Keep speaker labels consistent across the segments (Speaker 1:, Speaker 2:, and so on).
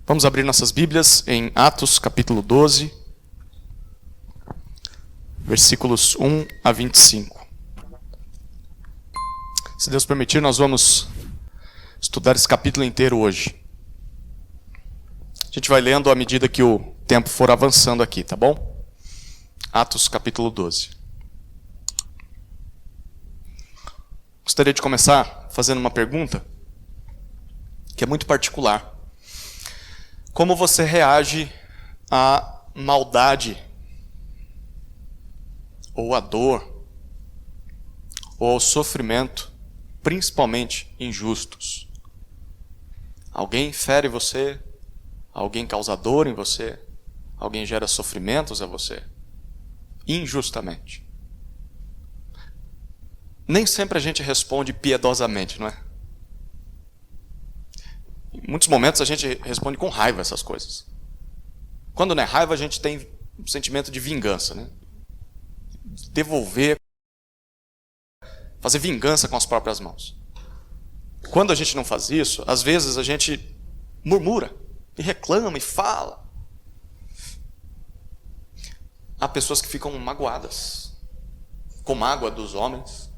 Speaker 1: Vamos abrir nossas Bíblias em Atos capítulo 12, versículos 1 a 25. Se Deus permitir, nós vamos estudar esse capítulo inteiro hoje. A gente vai lendo à medida que o tempo for avançando aqui, tá bom? Atos capítulo 12. Gostaria de começar fazendo uma pergunta que é muito particular. Como você reage à maldade, ou à dor, ou ao sofrimento, principalmente injustos? Alguém fere você, alguém causa dor em você, alguém gera sofrimentos a você, injustamente. Nem sempre a gente responde piedosamente, não é? Em muitos momentos a gente responde com raiva a essas coisas. Quando não é raiva, a gente tem um sentimento de vingança, né? Devolver, fazer vingança com as próprias mãos. Quando a gente não faz isso, às vezes a gente murmura e reclama e fala. Há pessoas que ficam magoadas, com mágoa dos homens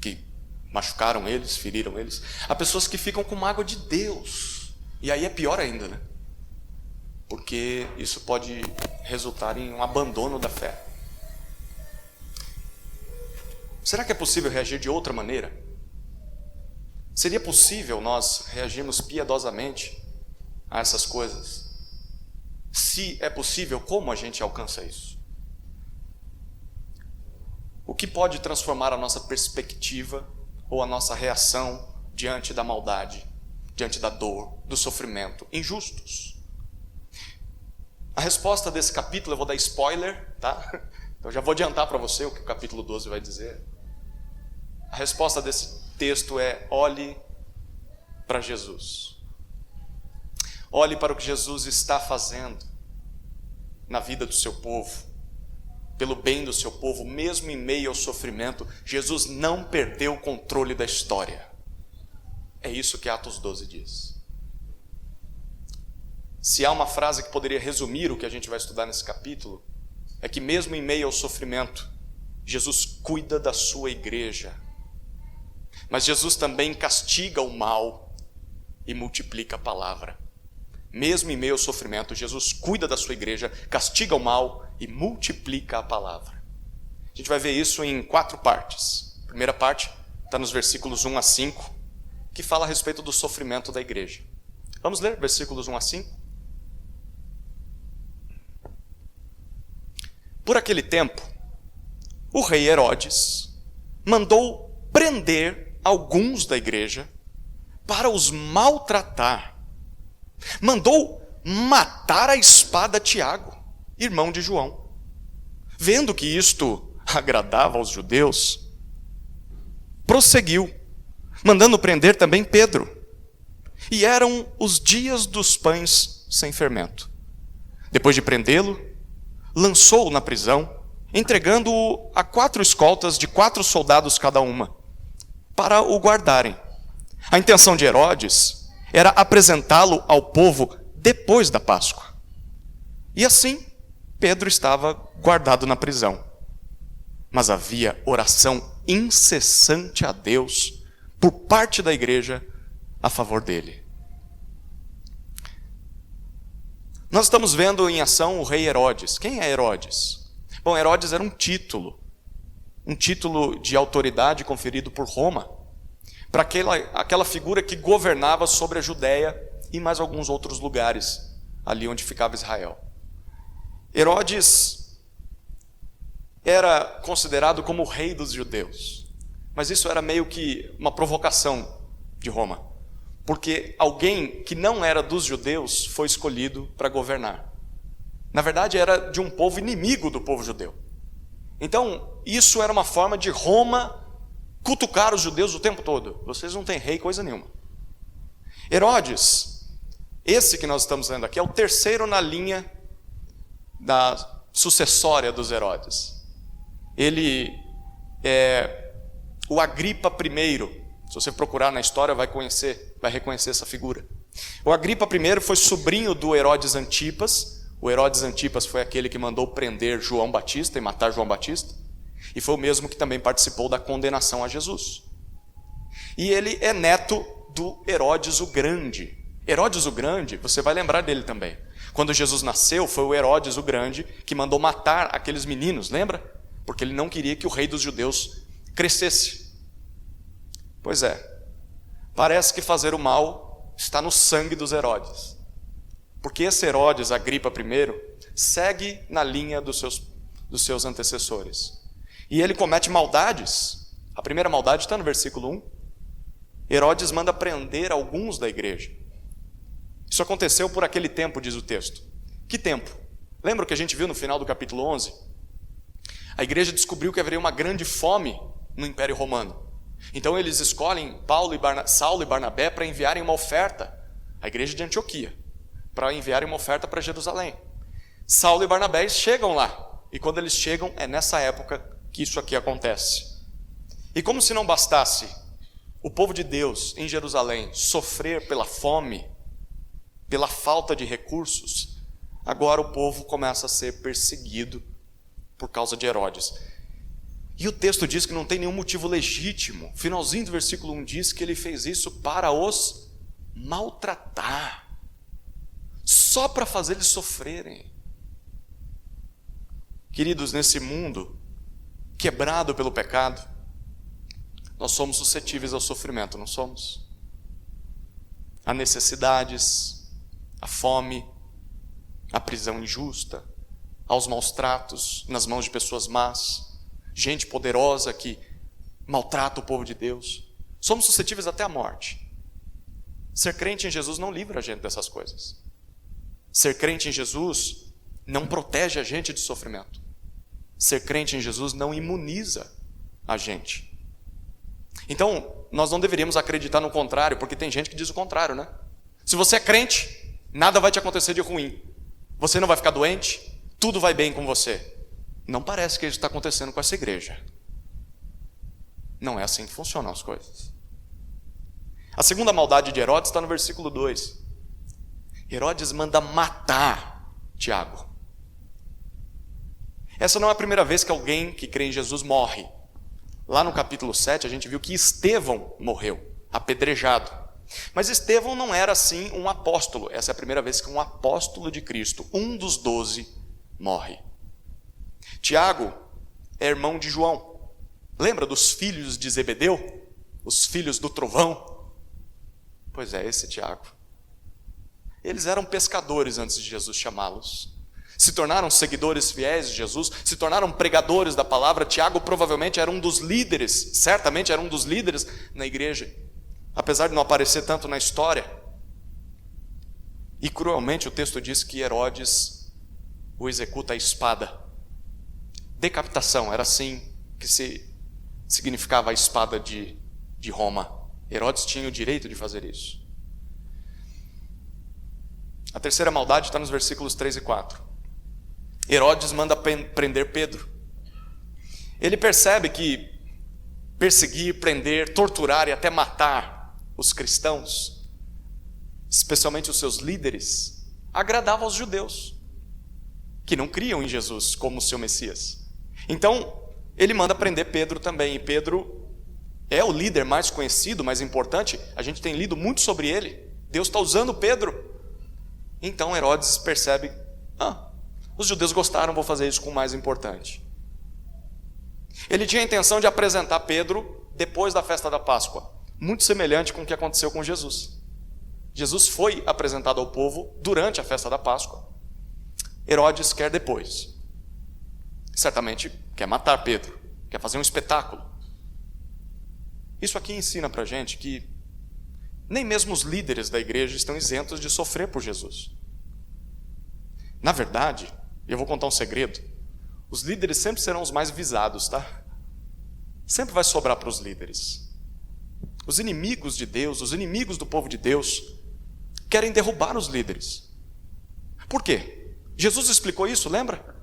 Speaker 1: que machucaram eles, feriram eles. Há pessoas que ficam com mágoa de Deus. E aí é pior ainda, né? Porque isso pode resultar em um abandono da fé. Será que é possível reagir de outra maneira? Seria possível nós reagirmos piedosamente a essas coisas? Se é possível, como a gente alcança isso? O que pode transformar a nossa perspectiva ou a nossa reação diante da maldade, diante da dor, do sofrimento injustos? A resposta desse capítulo, eu vou dar spoiler, tá? Eu já vou adiantar para você o que o capítulo 12 vai dizer. A resposta desse texto é: olhe para Jesus. Olhe para o que Jesus está fazendo na vida do seu povo, pelo bem do seu povo, mesmo em meio ao sofrimento. Jesus não perdeu o controle da história. É isso que Atos 12 diz. Se há uma frase que poderia resumir o que a gente vai estudar nesse capítulo, é que mesmo em meio ao sofrimento, Jesus cuida da sua igreja. Mas Jesus também castiga o mal e multiplica a palavra. Mesmo em meio ao sofrimento, Jesus cuida da sua igreja, castiga o mal e multiplica a palavra. A gente vai ver isso em 4 partes. A primeira parte está nos versículos 1 a 5, que fala a respeito do sofrimento da igreja. Vamos ler versículos 1 a 5? Por aquele tempo, o rei Herodes mandou prender alguns da igreja para os maltratar. Mandou matar à espada Tiago, irmão de João. Vendo que isto agradava aos judeus, prosseguiu, mandando prender também Pedro. E eram os dias dos pães sem fermento. Depois de prendê-lo, lançou-o na prisão, entregando-o a 4 escoltas de 4 soldados cada uma, para o guardarem. A intenção de Herodes era apresentá-lo ao povo depois da Páscoa. E assim, Pedro estava guardado na prisão. Mas havia oração incessante a Deus por parte da igreja a favor dele. Nós estamos vendo em ação o rei Herodes. Quem é Herodes? Bom, Herodes era um título de autoridade conferido por Roma, para aquela figura que governava sobre a Judéia e mais alguns outros lugares, ali onde ficava Israel. Herodes era considerado como o rei dos judeus, mas isso era meio que uma provocação de Roma, porque alguém que não era dos judeus foi escolhido para governar. Na verdade, era de um povo inimigo do povo judeu. Então, isso era uma forma de Roma cutucar os judeus o tempo todo. Vocês não têm rei, coisa nenhuma. Herodes, esse que nós estamos lendo aqui, é o terceiro na linha da sucessória dos Herodes. Ele é o Agripa I. Se você procurar na história, vai reconhecer essa figura. O Agripa I foi sobrinho do Herodes Antipas. O Herodes Antipas foi aquele que mandou prender João Batista e matar João Batista. E foi o mesmo que também participou da condenação a Jesus. E ele é neto do Herodes o Grande. Herodes o Grande, você vai lembrar dele também. Quando Jesus nasceu, foi o Herodes o Grande que mandou matar aqueles meninos, lembra? Porque ele não queria que o rei dos judeus crescesse. Pois é, parece que fazer o mal está no sangue dos Herodes. Porque esse Herodes, Agripa I, segue na linha dos seus antecessores. E ele comete maldades. A primeira maldade está no versículo 1. Herodes manda prender alguns da igreja. Isso aconteceu por aquele tempo, diz o texto. Que tempo? Lembra o que a gente viu no final do capítulo 11? A igreja descobriu que haveria uma grande fome no Império Romano. Então eles escolhem Saulo e Barnabé para enviarem uma oferta à igreja de Antioquia, para enviarem uma oferta para Jerusalém. Saulo e Barnabé chegam lá, e quando eles chegam, é nessa época que isso aqui acontece. E como se não bastasse o povo de Deus em Jerusalém sofrer pela fome, pela falta de recursos, agora o povo começa a ser perseguido por causa de Herodes. E o texto diz que não tem nenhum motivo legítimo. O finalzinho do versículo 1 diz que ele fez isso para os maltratar, só para fazer eles sofrerem. Queridos, nesse mundo quebrado pelo pecado, nós somos suscetíveis ao sofrimento, não somos? A necessidades, a fome, a prisão injusta, aos maus tratos nas mãos de pessoas más, gente poderosa que maltrata o povo de Deus. Somos suscetíveis até à morte. Ser crente em Jesus não livra a gente dessas coisas. Ser crente em Jesus não protege a gente de sofrimento. Ser crente em Jesus não imuniza a gente. Então, nós não deveríamos acreditar no contrário, porque tem gente que diz o contrário, né? Se você é crente, nada vai te acontecer de ruim. Você não vai ficar doente, tudo vai bem com você. Não parece que isso está acontecendo com essa igreja. Não é assim que funcionam as coisas. A segunda maldade de Herodes está no versículo 2. Herodes manda matar Tiago. Essa não é a primeira vez que alguém que crê em Jesus morre. Lá no capítulo 7 a gente viu que Estevão morreu, apedrejado. Mas Estevão não era assim um apóstolo. Essa é a primeira vez que um apóstolo de Cristo, um dos 12, morre. Tiago é irmão de João. Lembra dos filhos de Zebedeu? Os filhos do trovão? Pois é, esse Tiago. Eles eram pescadores antes de Jesus chamá-los. Se tornaram seguidores fiéis de Jesus, se tornaram pregadores da palavra. Tiago provavelmente era um dos líderes, certamente era um dos líderes na igreja, apesar de não aparecer tanto na história. E cruelmente o texto diz que Herodes o executa à espada. Decapitação, era assim que se significava a espada de Roma. Herodes tinha o direito de fazer isso. A terceira maldade está nos versículos 3 e 4. Herodes manda prender Pedro. Ele percebe que perseguir, prender, torturar e até matar os cristãos, especialmente os seus líderes, agradava aos judeus, que não criam em Jesus como seu Messias. Então, ele manda prender Pedro também. E Pedro é o líder mais conhecido, mais importante. A gente tem lido muito sobre ele. Deus está usando Pedro. Então Herodes percebe, os judeus gostaram, vou fazer isso com o mais importante. Ele tinha a intenção de apresentar Pedro depois da festa da Páscoa, muito semelhante com o que aconteceu com Jesus. Jesus foi apresentado ao povo durante a festa da Páscoa. Herodes quer depois. Certamente quer matar Pedro, quer fazer um espetáculo. Isso aqui ensina pra gente que nem mesmo os líderes da igreja estão isentos de sofrer por Jesus. Na verdade, eu vou contar um segredo, os líderes sempre serão os mais visados, tá? Sempre vai sobrar para os líderes. Os inimigos de Deus, os inimigos do povo de Deus, querem derrubar os líderes. Por quê? Jesus explicou isso, lembra?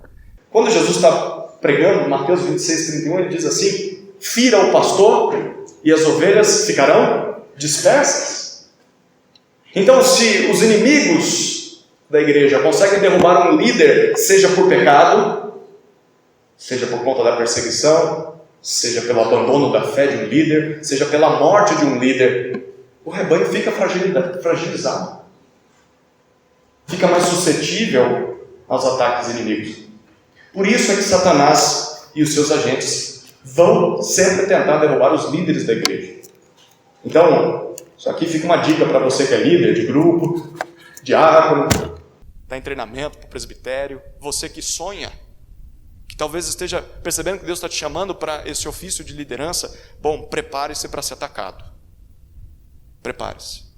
Speaker 1: Quando Jesus está pregando, Mateus 26:31, ele diz assim: fira o pastor e as ovelhas ficarão dispersas. Então, se os inimigos da igreja conseguem derrubar um líder, seja por pecado, seja por conta da perseguição, seja pelo abandono da fé de um líder, seja pela morte de um líder, o rebanho fica fragilizado, fica mais suscetível aos ataques inimigos. Por isso é que Satanás e os seus agentes vão sempre tentar derrubar os líderes da igreja. Então, isso aqui fica uma dica para você que é líder de grupo, diácono, está em treinamento para o presbitério, você que sonha, que talvez esteja percebendo que Deus está te chamando para esse ofício de liderança. Bom, prepare-se para ser atacado. Prepare-se.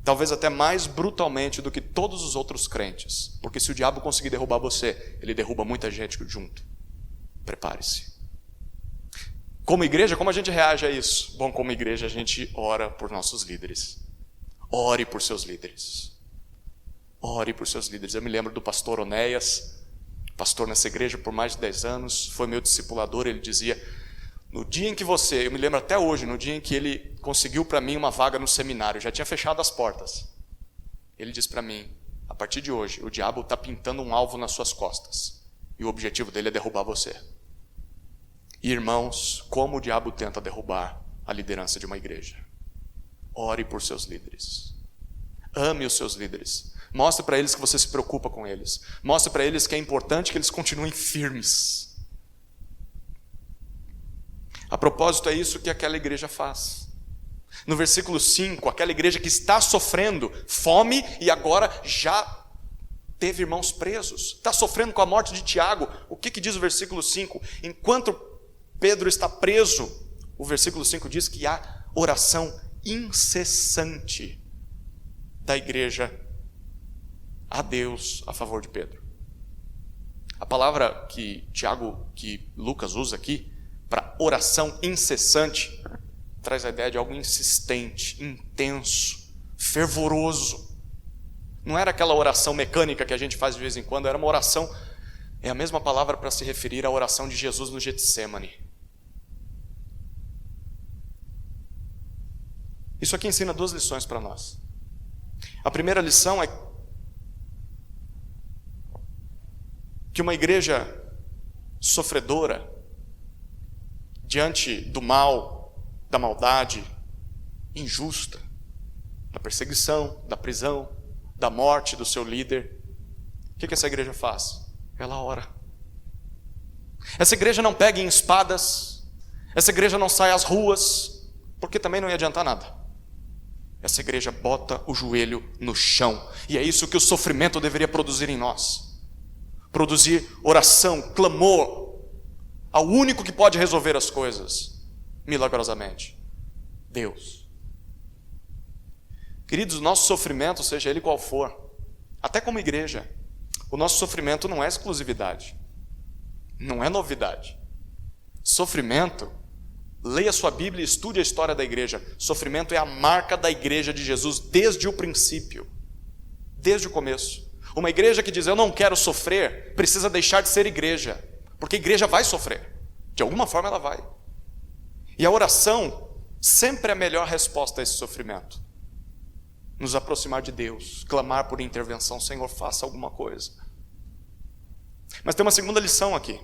Speaker 1: Talvez até mais brutalmente do que todos os outros crentes, porque se o diabo conseguir derrubar você, ele derruba muita gente junto. Prepare-se. Como igreja, como a gente reage a isso? Bom, como igreja a gente ora por nossos líderes. Ore por seus líderes. Ore por seus líderes. Eu me lembro do pastor Onéias, pastor nessa igreja por mais de 10 anos, foi meu discipulador. Ele dizia, no dia em que eu me lembro até hoje, no dia em que ele conseguiu para mim uma vaga no seminário, já tinha fechado as portas, ele disse para mim, a partir de hoje, o diabo está pintando um alvo nas suas costas, e o objetivo dele é derrubar você. E irmãos, como o diabo tenta derrubar a liderança de uma igreja? Ore por seus líderes. Ame os seus líderes. Mostre para eles que você se preocupa com eles. Mostre para eles que é importante que eles continuem firmes. A propósito, é isso que aquela igreja faz. No versículo 5, aquela igreja que está sofrendo fome e agora já teve irmãos presos, está sofrendo com a morte de Tiago. O que diz o versículo 5? Enquanto Pedro está preso, o versículo 5 diz que há oração incessante da igreja a Deus a favor de Pedro. A palavra que Lucas usa aqui para oração incessante traz a ideia de algo insistente, intenso, fervoroso. Não era aquela oração mecânica que a gente faz de vez em quando, era uma oração, é a mesma palavra para se referir à oração de Jesus no Getsêmani. Isso aqui ensina 2 lições para nós. A primeira lição é que uma igreja sofredora, diante do mal, da maldade injusta, da perseguição, da prisão, da morte do seu líder, o que essa igreja faz? Ela ora. Essa igreja não pega em espadas, essa igreja não sai às ruas, porque também não ia adiantar nada. Essa igreja bota o joelho no chão, e é isso que o sofrimento deveria produzir em nós. Produzir oração, clamor ao único que pode resolver as coisas milagrosamente, Deus. Queridos, o nosso sofrimento, seja ele qual for, até como igreja, o nosso sofrimento não é exclusividade, não é novidade. Sofrimento, leia sua Bíblia e estude a história da igreja. Sofrimento é a marca da igreja de Jesus desde o princípio, desde o começo. Uma igreja que diz, eu não quero sofrer, precisa deixar de ser igreja, porque a igreja vai sofrer, de alguma forma ela vai. E a oração sempre é a melhor resposta a esse sofrimento. Nos aproximar de Deus, clamar por intervenção, Senhor, faça alguma coisa. Mas tem uma segunda lição aqui.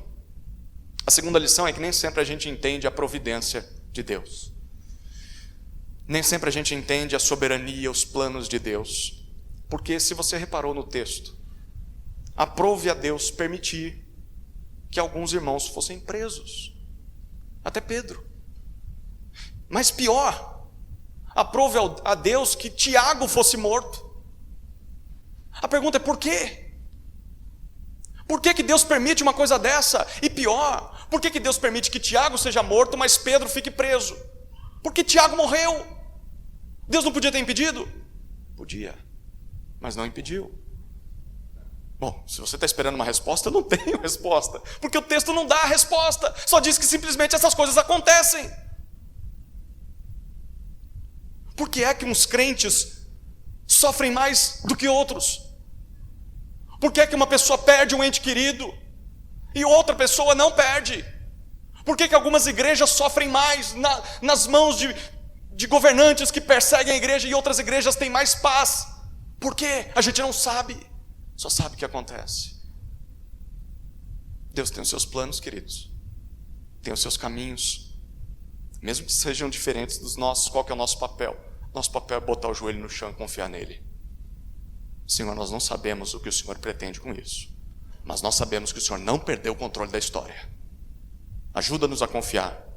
Speaker 1: A segunda lição é que nem sempre a gente entende a providência de Deus. Nem sempre a gente entende a soberania, os planos de Deus. Porque se você reparou no texto, aprove a Deus permitir que alguns irmãos fossem presos. Até Pedro. Mas pior, aprove a Deus que Tiago fosse morto. A pergunta é por quê? Por que Deus permite uma coisa dessa? E pior, por que Deus permite que Tiago seja morto, mas Pedro fique preso? Porque Tiago morreu. Deus não podia ter impedido? Podia, mas não impediu. Bom, se você está esperando uma resposta, eu não tenho resposta, porque o texto não dá a resposta, só diz que simplesmente essas coisas acontecem. Por que é que uns crentes sofrem mais do que outros? Por que é que uma pessoa perde um ente querido e outra pessoa não perde? Por que é que algumas igrejas sofrem mais nas mãos de governantes que perseguem a igreja e outras igrejas têm mais paz. Por quê? A gente não sabe, só sabe o que acontece. Deus tem os seus planos, queridos, tem os seus caminhos, mesmo que sejam diferentes dos nossos. Qual que é o nosso papel? Nosso papel é botar o joelho no chão e confiar nele. Senhor, nós não sabemos o que o Senhor pretende com isso, mas nós sabemos que o Senhor não perdeu o controle da história. Ajuda-nos a confiar.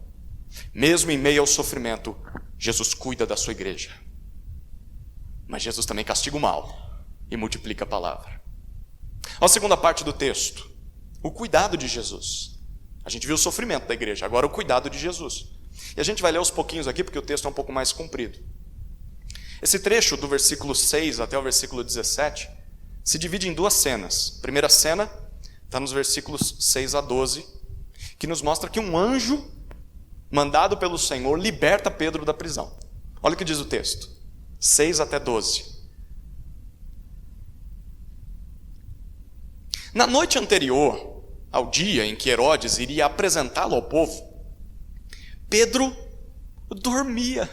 Speaker 1: Mesmo em meio ao sofrimento, Jesus cuida da sua igreja. Mas Jesus também castiga o mal e multiplica a palavra. A segunda parte do texto, o cuidado de Jesus. A gente viu o sofrimento da igreja, agora o cuidado de Jesus. E a gente vai ler aos pouquinhos aqui, porque o texto é um pouco mais comprido. Esse trecho, do versículo 6 até o versículo 17, se divide em duas cenas. A primeira cena está nos versículos 6 a 12, que nos mostra que um anjo mandado pelo Senhor liberta Pedro da prisão. Olha o que diz o texto, 6 até 12. Na noite anterior ao dia em que Herodes iria apresentá-lo ao povo, Pedro dormia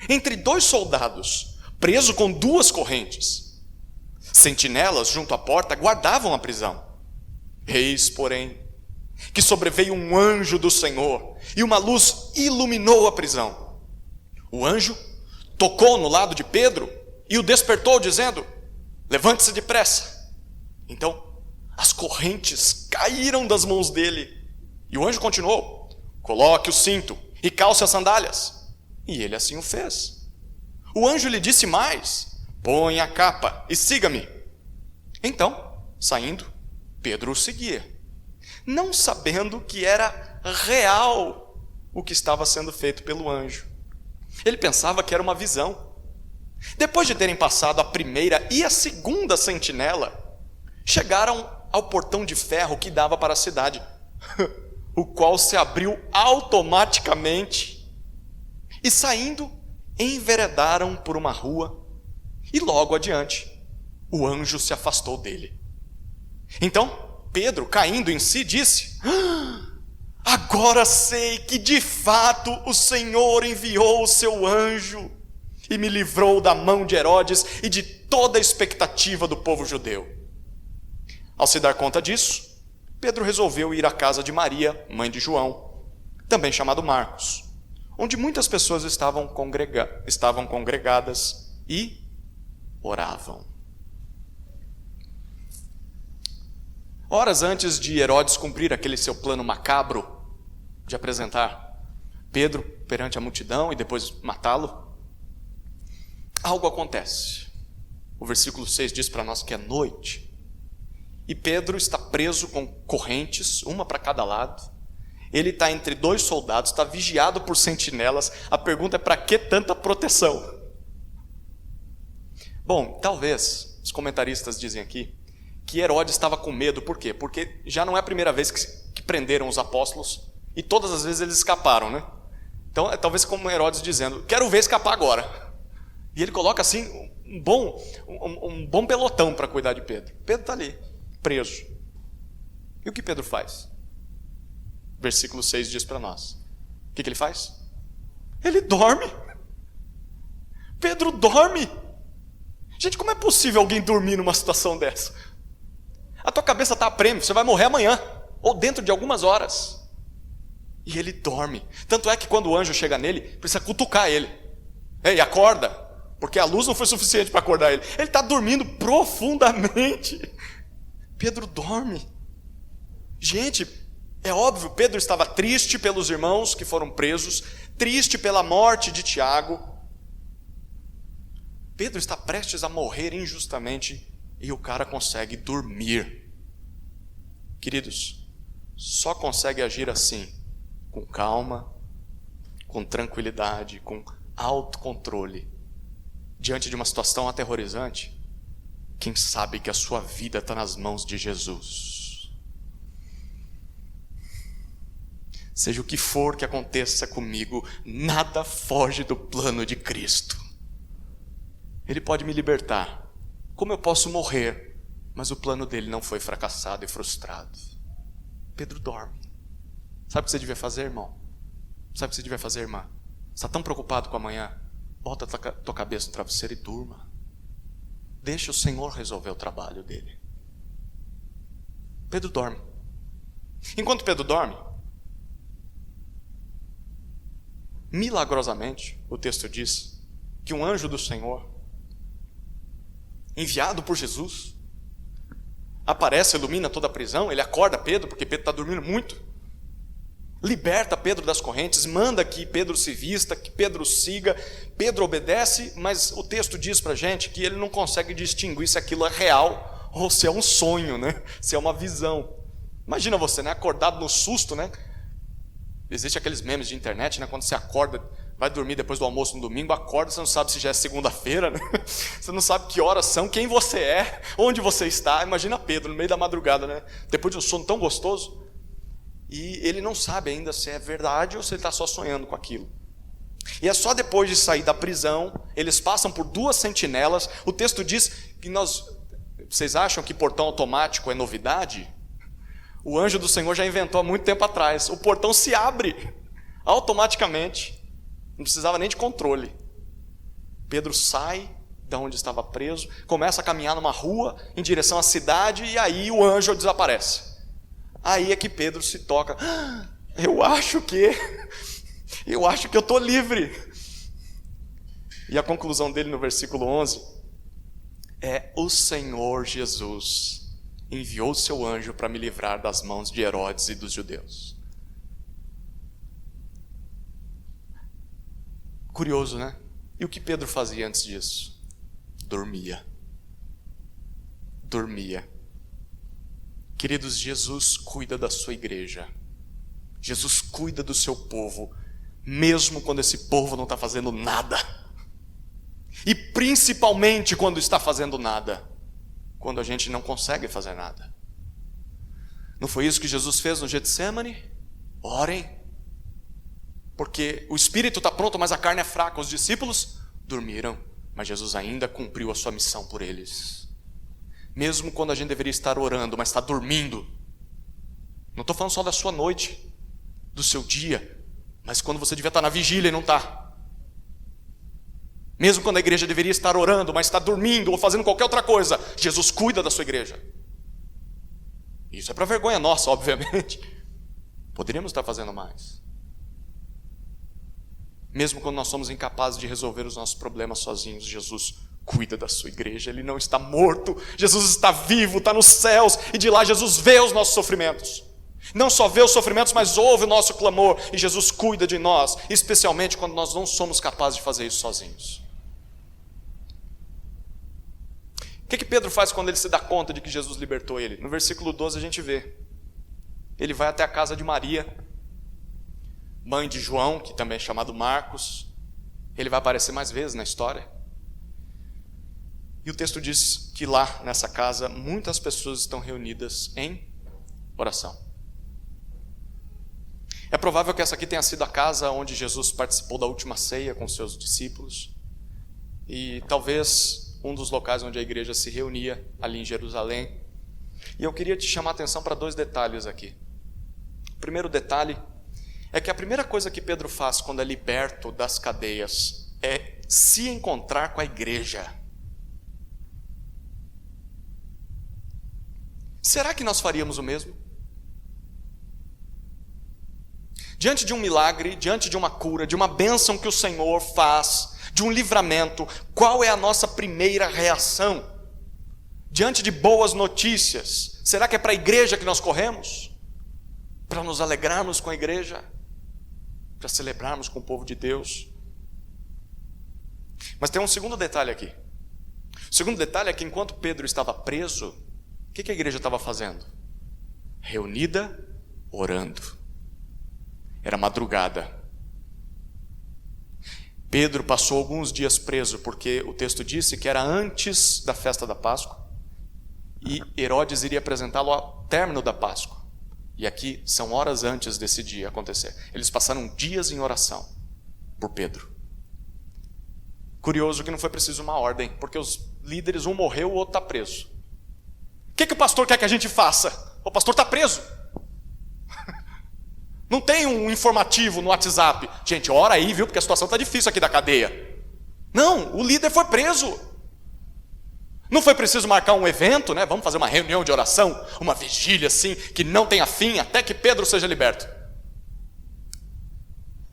Speaker 1: entre dois soldados, preso com duas correntes. Sentinelas junto à porta guardavam a prisão. Eis, porém, que sobreveio um anjo do Senhor, e uma luz iluminou a prisão. O anjo tocou no lado de Pedro e o despertou, dizendo: levante-se depressa. Então, as correntes caíram das mãos dele. E o anjo continuou: coloque o cinto e calce as sandálias. E ele assim o fez. O anjo lhe disse mais: põe a capa e siga-me. Então, saindo, Pedro o seguia, não sabendo que era real o que estava sendo feito pelo anjo. Ele pensava que era uma visão. Depois de terem passado a primeira e a segunda sentinela, chegaram ao portão de ferro que dava para a cidade, o qual se abriu automaticamente. E saindo, enveredaram por uma rua, e logo adiante, o anjo se afastou dele. Então, Pedro, caindo em si, disse: agora sei que de fato o Senhor enviou o seu anjo e me livrou da mão de Herodes e de toda a expectativa do povo judeu. Ao se dar conta disso, Pedro resolveu ir à casa de Maria, mãe de João, também chamado Marcos, onde muitas pessoas estavam congregadas e oravam. Horas antes de Herodes cumprir aquele seu plano macabro de apresentar Pedro perante a multidão e depois matá-lo, algo acontece. O versículo 6 diz para nós que é noite, e Pedro está preso com correntes, uma para cada lado. Ele está entre dois soldados, está vigiado por sentinelas. A pergunta é: para que tanta proteção? Bom, talvez, os comentaristas dizem aqui, que Herodes estava com medo. Por quê? Porque já não é a primeira vez que prenderam os apóstolos, e todas as vezes eles escaparam, né? Então, é talvez como Herodes dizendo: quero ver escapar agora. E ele coloca assim um bom pelotão para cuidar de Pedro. Pedro está ali, preso. E o que Pedro faz? Versículo 6 diz para nós. O que ele faz? Ele dorme. Pedro dorme. Gente, como é possível alguém dormir numa situação dessa? A tua cabeça está a prêmio, você vai morrer amanhã, ou dentro de algumas horas. E ele dorme. Tanto é que quando o anjo chega nele, precisa cutucar ele. Ei, acorda, porque a luz não foi suficiente para acordar ele. Ele está dormindo profundamente. Pedro dorme. Gente, é óbvio, Pedro estava triste pelos irmãos que foram presos, triste pela morte de Tiago. Pedro está prestes a morrer injustamente e o cara consegue dormir. Queridos, só consegue agir assim, com calma, com tranquilidade, com autocontrole, diante de uma situação aterrorizante, quem sabe que a sua vida está nas mãos de Jesus. Seja o que for que aconteça comigo, nada foge do plano de Cristo. Ele pode me libertar, como eu posso morrer, mas o plano dele não foi fracassado e frustrado. Pedro dorme. Sabe o que você devia fazer, irmão? Sabe o que você devia fazer, irmã? Está tão preocupado com amanhã? Bota a tua cabeça no travesseiro e durma. Deixa o Senhor resolver o trabalho dele. Pedro dorme. Enquanto Pedro dorme, milagrosamente, o texto diz que um anjo do Senhor, enviado por Jesus, aparece, ilumina toda a prisão. Ele acorda Pedro, porque Pedro está dormindo muito, liberta Pedro das correntes, manda que Pedro se vista, que Pedro siga. Pedro obedece, mas o texto diz para a gente que ele não consegue distinguir se aquilo é real ou se é um sonho, né? Se é uma visão. Imagina você, né? Acordado no susto, né? Existem aqueles memes de internet, né? Quando você acorda, vai dormir depois do almoço no domingo, acorda, você não sabe se já é segunda-feira, né? Você não sabe que horas são, quem você é, onde você está. Imagina Pedro no meio da madrugada, né? Depois de um sono tão gostoso. E ele não sabe ainda se é verdade ou se ele está só sonhando com aquilo. E é só depois de sair da prisão, eles passam por 2 sentinelas. O texto diz que vocês acham que portão automático é novidade? O anjo do Senhor já inventou há muito tempo atrás. O portão se abre automaticamente. Não precisava nem de controle. Pedro sai de onde estava preso, começa a caminhar numa rua em direção à cidade, e aí o anjo desaparece. Aí é que Pedro se toca. Eu acho que eu estou livre. E a conclusão dele no versículo 11 é: o Senhor Jesus enviou o seu anjo para me livrar das mãos de Herodes e dos judeus. Curioso, né? E o que Pedro fazia antes disso? Dormia. Queridos, Jesus cuida da sua igreja. Jesus cuida do seu povo, mesmo quando esse povo não está fazendo nada. E principalmente quando está fazendo nada. Quando a gente não consegue fazer nada. Não foi isso que Jesus fez no Getsemane? Orem. Porque o espírito está pronto, mas a carne é fraca. Os discípulos dormiram, mas Jesus ainda cumpriu a sua missão por eles. Mesmo quando a gente deveria estar orando, mas está dormindo. Não estou falando só da sua noite, do seu dia, mas quando você devia estar na vigília e não está. Mesmo quando a igreja deveria estar orando, mas está dormindo ou fazendo qualquer outra coisa, Jesus cuida da sua igreja. Isso é para vergonha nossa, obviamente. Poderíamos estar fazendo mais. Mesmo quando nós somos incapazes de resolver os nossos problemas sozinhos, Jesus cuida da sua igreja. Ele não está morto, Jesus está vivo, está nos céus, e de lá Jesus vê os nossos sofrimentos. Não só vê os sofrimentos, mas ouve o nosso clamor, e Jesus cuida de nós, especialmente quando nós não somos capazes de fazer isso sozinhos. O que Pedro faz quando ele se dá conta de que Jesus libertou ele? No versículo 12 a gente vê. Ele vai até a casa de Maria, mãe de João, que também é chamado Marcos. Ele vai aparecer mais vezes na história. E o texto diz que lá nessa casa muitas pessoas estão reunidas em oração. É provável que essa aqui tenha sido a casa onde Jesus participou da última ceia com seus discípulos. E talvez um dos locais onde a igreja se reunia ali em Jerusalém. E eu queria te chamar a atenção para 2 detalhes aqui. O primeiro detalhe é que a primeira coisa que Pedro faz quando é liberto das cadeias é se encontrar com a igreja. Será que nós faríamos o mesmo? Diante de um milagre, diante de uma cura, de uma bênção que o Senhor faz, de um livramento, qual é a nossa primeira reação? Diante de boas notícias, será que é para a igreja que nós corremos? Para nos alegrarmos com a igreja? Para celebrarmos com o povo de Deus? Mas tem um segundo detalhe aqui. O segundo detalhe é que enquanto Pedro estava preso, o que a igreja estava fazendo? Reunida, orando. Era madrugada. Pedro passou alguns dias preso, porque o texto disse que era antes da festa da Páscoa, e Herodes iria apresentá-lo ao término da Páscoa. E aqui são horas antes desse dia acontecer. Eles passaram dias em oração por Pedro. Curioso que não foi preciso uma ordem, porque os líderes, um morreu, o outro está preso. O que o pastor quer que a gente faça? O pastor está preso. Não tem um informativo no WhatsApp. Gente, ora aí, viu, porque a situação está difícil aqui da cadeia. Não, o líder foi preso. Não foi preciso marcar um evento, né? Vamos fazer uma reunião de oração, uma vigília assim, que não tenha fim, até que Pedro seja liberto.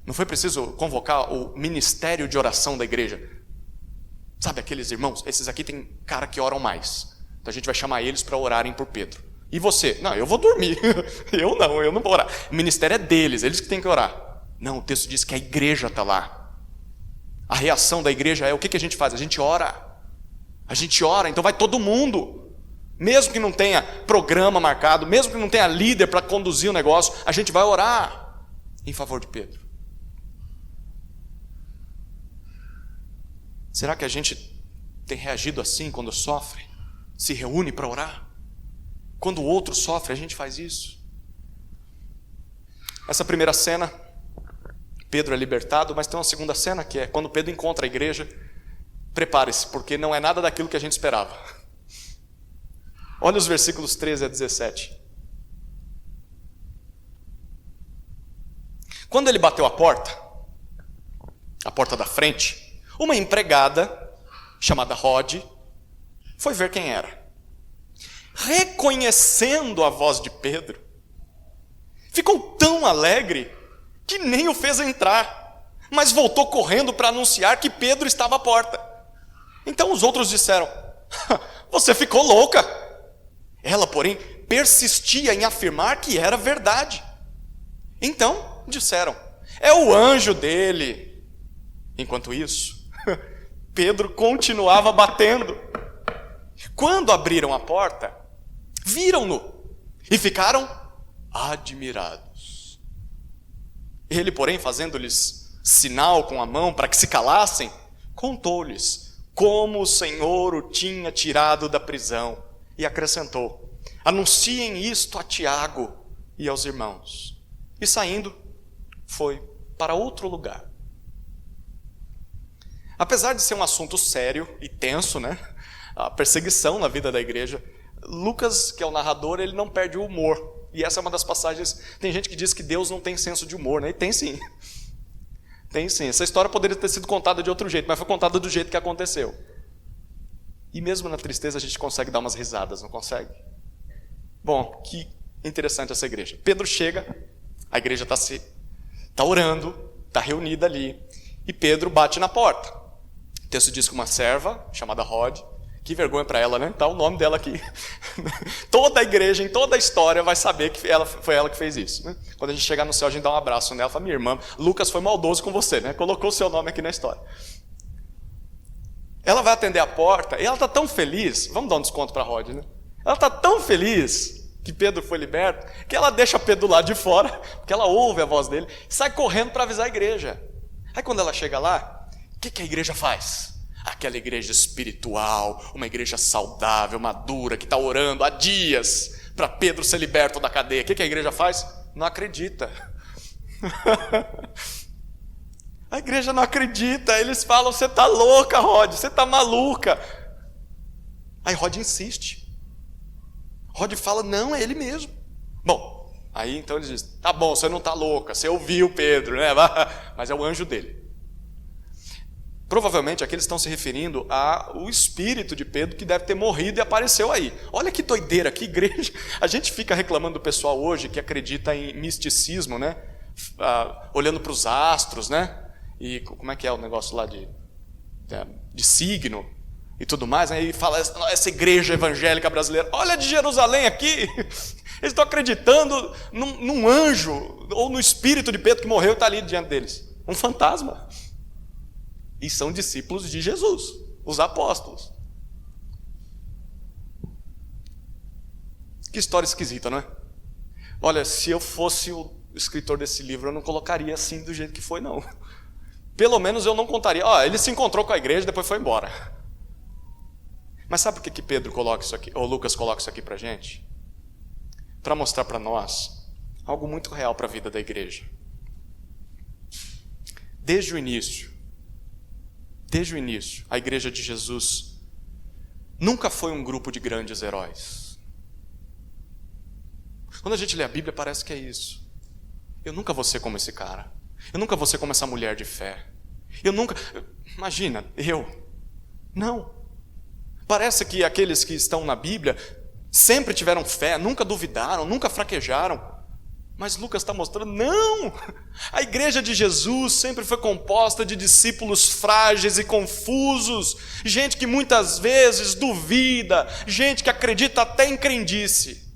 Speaker 1: Não foi preciso convocar o ministério de oração da igreja. Sabe aqueles irmãos? Esses aqui tem cara que oram mais. Então a gente vai chamar eles para orarem por Pedro. E você? Não, eu vou dormir. Eu não vou orar. O ministério é deles, eles que têm que orar. Não, o texto diz que a igreja está lá. A reação da igreja é o que a gente faz? A gente ora. A gente ora, então vai todo mundo. Mesmo que não tenha programa marcado, mesmo que não tenha líder para conduzir o negócio, a gente vai orar em favor de Pedro. Será que a gente tem reagido assim quando sofre? Se reúne para orar? Quando o outro sofre, a gente faz isso. Essa primeira cena, Pedro é libertado, mas tem uma segunda cena que é quando Pedro encontra a igreja. Prepare-se, porque não é nada daquilo que a gente esperava. Olha os versículos 13 a 17. Quando ele bateu a porta da frente, uma empregada, chamada Rode, foi ver quem era. Reconhecendo a voz de Pedro, ficou tão alegre que nem o fez entrar, mas voltou correndo para anunciar que Pedro estava à porta. Então os outros disseram: você ficou louca. Ela, porém, persistia em afirmar que era verdade. Então disseram: é o anjo dele. Enquanto isso, Pedro continuava batendo. Quando abriram a porta, viram-no e ficaram admirados. Ele, porém, fazendo-lhes sinal com a mão para que se calassem, contou-lhes como o Senhor o tinha tirado da prisão e acrescentou: anunciem isto a Tiago e aos irmãos. E saindo, foi para outro lugar. Apesar de ser um assunto sério e tenso, né? A perseguição na vida da igreja, Lucas, que é o narrador, ele não perde o humor. E essa é uma das passagens. Tem gente que diz que Deus não tem senso de humor, né? E tem sim. Tem sim. Essa história poderia ter sido contada de outro jeito, mas foi contada do jeito que aconteceu. E mesmo na tristeza a gente consegue dar umas risadas, não consegue? Bom, que interessante essa igreja. Pedro chega, a igreja está orando, está reunida ali, e Pedro bate na porta. O texto diz que uma serva, chamada Rode, que vergonha para ela, né? Tá o nome dela aqui. Toda a igreja, em toda a história, vai saber que foi ela que fez isso, né? Quando a gente chegar no céu, a gente dá um abraço nela, fala: minha irmã, Lucas foi maldoso com você, né? Colocou o seu nome aqui na história. Ela vai atender a porta, e ela está tão feliz, vamos dar um desconto para a Rod, né? Ela está tão feliz que Pedro foi liberto, que ela deixa Pedro lá de fora, porque ela ouve a voz dele, sai correndo para avisar a igreja. Aí quando ela chega lá, o que a igreja faz? Aquela igreja espiritual, uma igreja saudável, madura, que está orando há dias para Pedro ser liberto da cadeia. O que a igreja faz? Não acredita. A igreja não acredita. Eles falam: você está louca, Rod, você está maluca. Aí Rod insiste. Rod fala: não, é ele mesmo. Bom, aí então eles dizem: tá bom, você não está louca, você ouviu Pedro, né? Mas é o anjo dele. Provavelmente aqui eles estão se referindo ao espírito de Pedro, que deve ter morrido e apareceu aí. Olha que doideira, que igreja. A gente fica reclamando do pessoal hoje que acredita em misticismo, né? Olhando para os astros, né? E como é que é o negócio lá de signo e tudo mais, né? E fala: essa igreja evangélica brasileira, olha de Jerusalém aqui. Eles estão acreditando num anjo ou no espírito de Pedro que morreu e está ali diante deles. Um fantasma. E são discípulos de Jesus, os apóstolos. Que história esquisita, não é? Olha, se eu fosse o escritor desse livro, eu não colocaria assim do jeito que foi, não. Pelo menos eu não contaria: ele se encontrou com a igreja e depois foi embora. Mas sabe por que Pedro coloca isso aqui, ou Lucas coloca isso aqui pra gente? Para mostrar para nós algo muito real para a vida da igreja. Desde o início, a igreja de Jesus nunca foi um grupo de grandes heróis. Quando a gente lê a Bíblia, parece que é isso. eu nunca vou ser como esse cara. Eu nunca vou ser como essa mulher de fé. Imagina, não. Parece que aqueles que estão na Bíblia sempre tiveram fé, nunca duvidaram, nunca fraquejaram. Mas Lucas está mostrando, não! A igreja de Jesus sempre foi composta de discípulos frágeis e confusos, gente que muitas vezes duvida, gente que acredita até em crendice.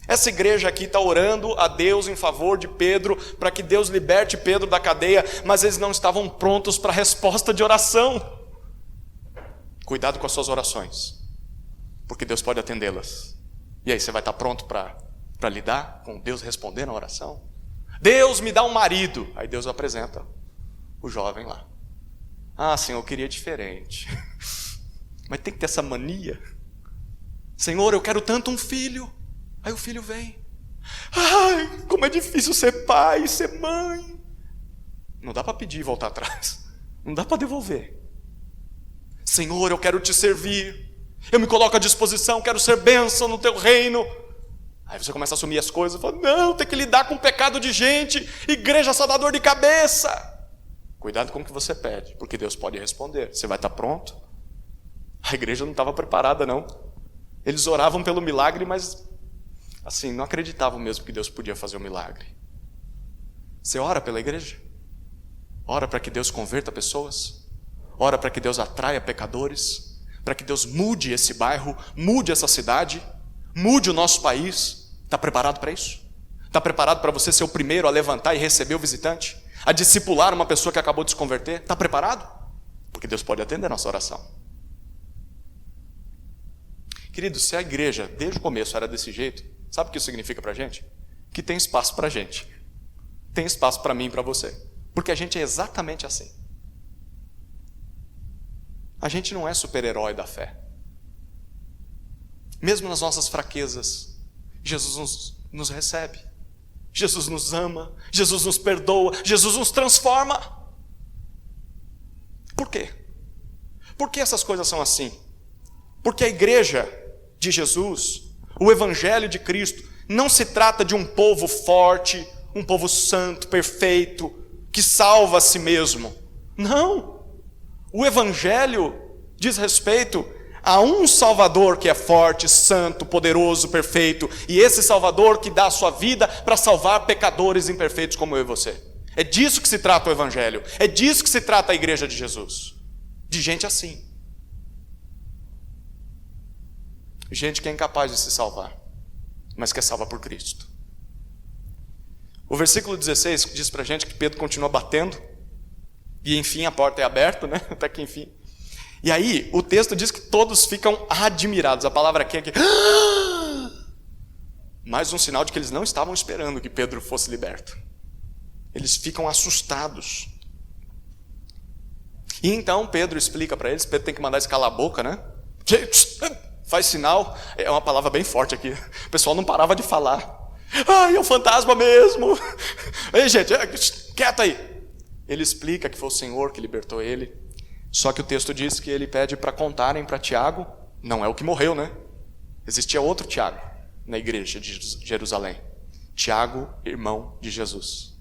Speaker 1: Essa igreja aqui está orando a Deus em favor de Pedro, para que Deus liberte Pedro da cadeia, mas eles não estavam prontos para a resposta de oração. Cuidado com as suas orações, porque Deus pode atendê-las. E aí, você vai estar pronto para lidar com Deus respondendo a oração? Deus, me dá um marido. Aí Deus apresenta o jovem lá. Ah, Senhor, eu queria diferente. Mas tem que ter essa mania. Senhor, eu quero tanto um filho. Aí o filho vem. Ai, como é difícil ser pai, ser mãe. Não dá para pedir e voltar atrás. Não dá para devolver. Senhor, eu quero te servir. Eu me coloco à disposição, quero ser bênção no teu reino. Aí você começa a assumir as coisas, fala, não, tem que lidar com o pecado de gente, igreja só dá dor de cabeça. Cuidado com o que você pede, porque Deus pode responder. Você vai estar pronto? A igreja não estava preparada, não. Eles oravam pelo milagre, mas assim, não acreditavam mesmo que Deus podia fazer um milagre. Você ora pela igreja? Ora para que Deus converta pessoas? Ora para que Deus atraia pecadores? Para que Deus mude esse bairro, mude essa cidade? Mude o nosso país. Está preparado para isso? Está preparado para você ser o primeiro a levantar e receber o visitante? A discipular uma pessoa que acabou de se converter? Está preparado? Porque Deus pode atender a nossa oração. Querido, se a igreja desde o começo era desse jeito, sabe o que isso significa para a gente? Que tem espaço para a gente. Tem espaço para mim e para você. Porque a gente é exatamente assim. A gente não é super-herói da fé. Mesmo nas nossas fraquezas, Jesus nos recebe. Jesus nos ama. Jesus nos perdoa. Jesus nos transforma. Por quê? Por que essas coisas são assim? Porque a igreja de Jesus, o evangelho de Cristo, não se trata de um povo forte, um povo santo, perfeito, que salva a si mesmo. Não. O evangelho diz respeito a um Salvador que é forte, santo, poderoso, perfeito, e esse Salvador que dá a sua vida para salvar pecadores imperfeitos como eu e você. É disso que se trata o Evangelho, é disso que se trata a igreja de Jesus, de gente assim. Gente que é incapaz de se salvar, mas que é salva por Cristo. O versículo 16 diz para a gente que Pedro continua batendo, e enfim a porta é aberta, né? Até que enfim. E aí, o texto diz que todos ficam admirados. A palavra aqui é que... mais um sinal de que eles não estavam esperando que Pedro fosse liberto. Eles ficam assustados. E então Pedro explica para eles, Pedro tem que mandar eles calar a boca, né? Faz sinal, é uma palavra bem forte aqui. O pessoal não parava de falar. Ai, é um fantasma mesmo. Ei, gente, quieto aí. Ele explica que foi o Senhor que libertou ele. Só que o texto diz que ele pede para contarem para Tiago, não é o que morreu, né? Existia outro Tiago na igreja de Jerusalém. Tiago, irmão de Jesus.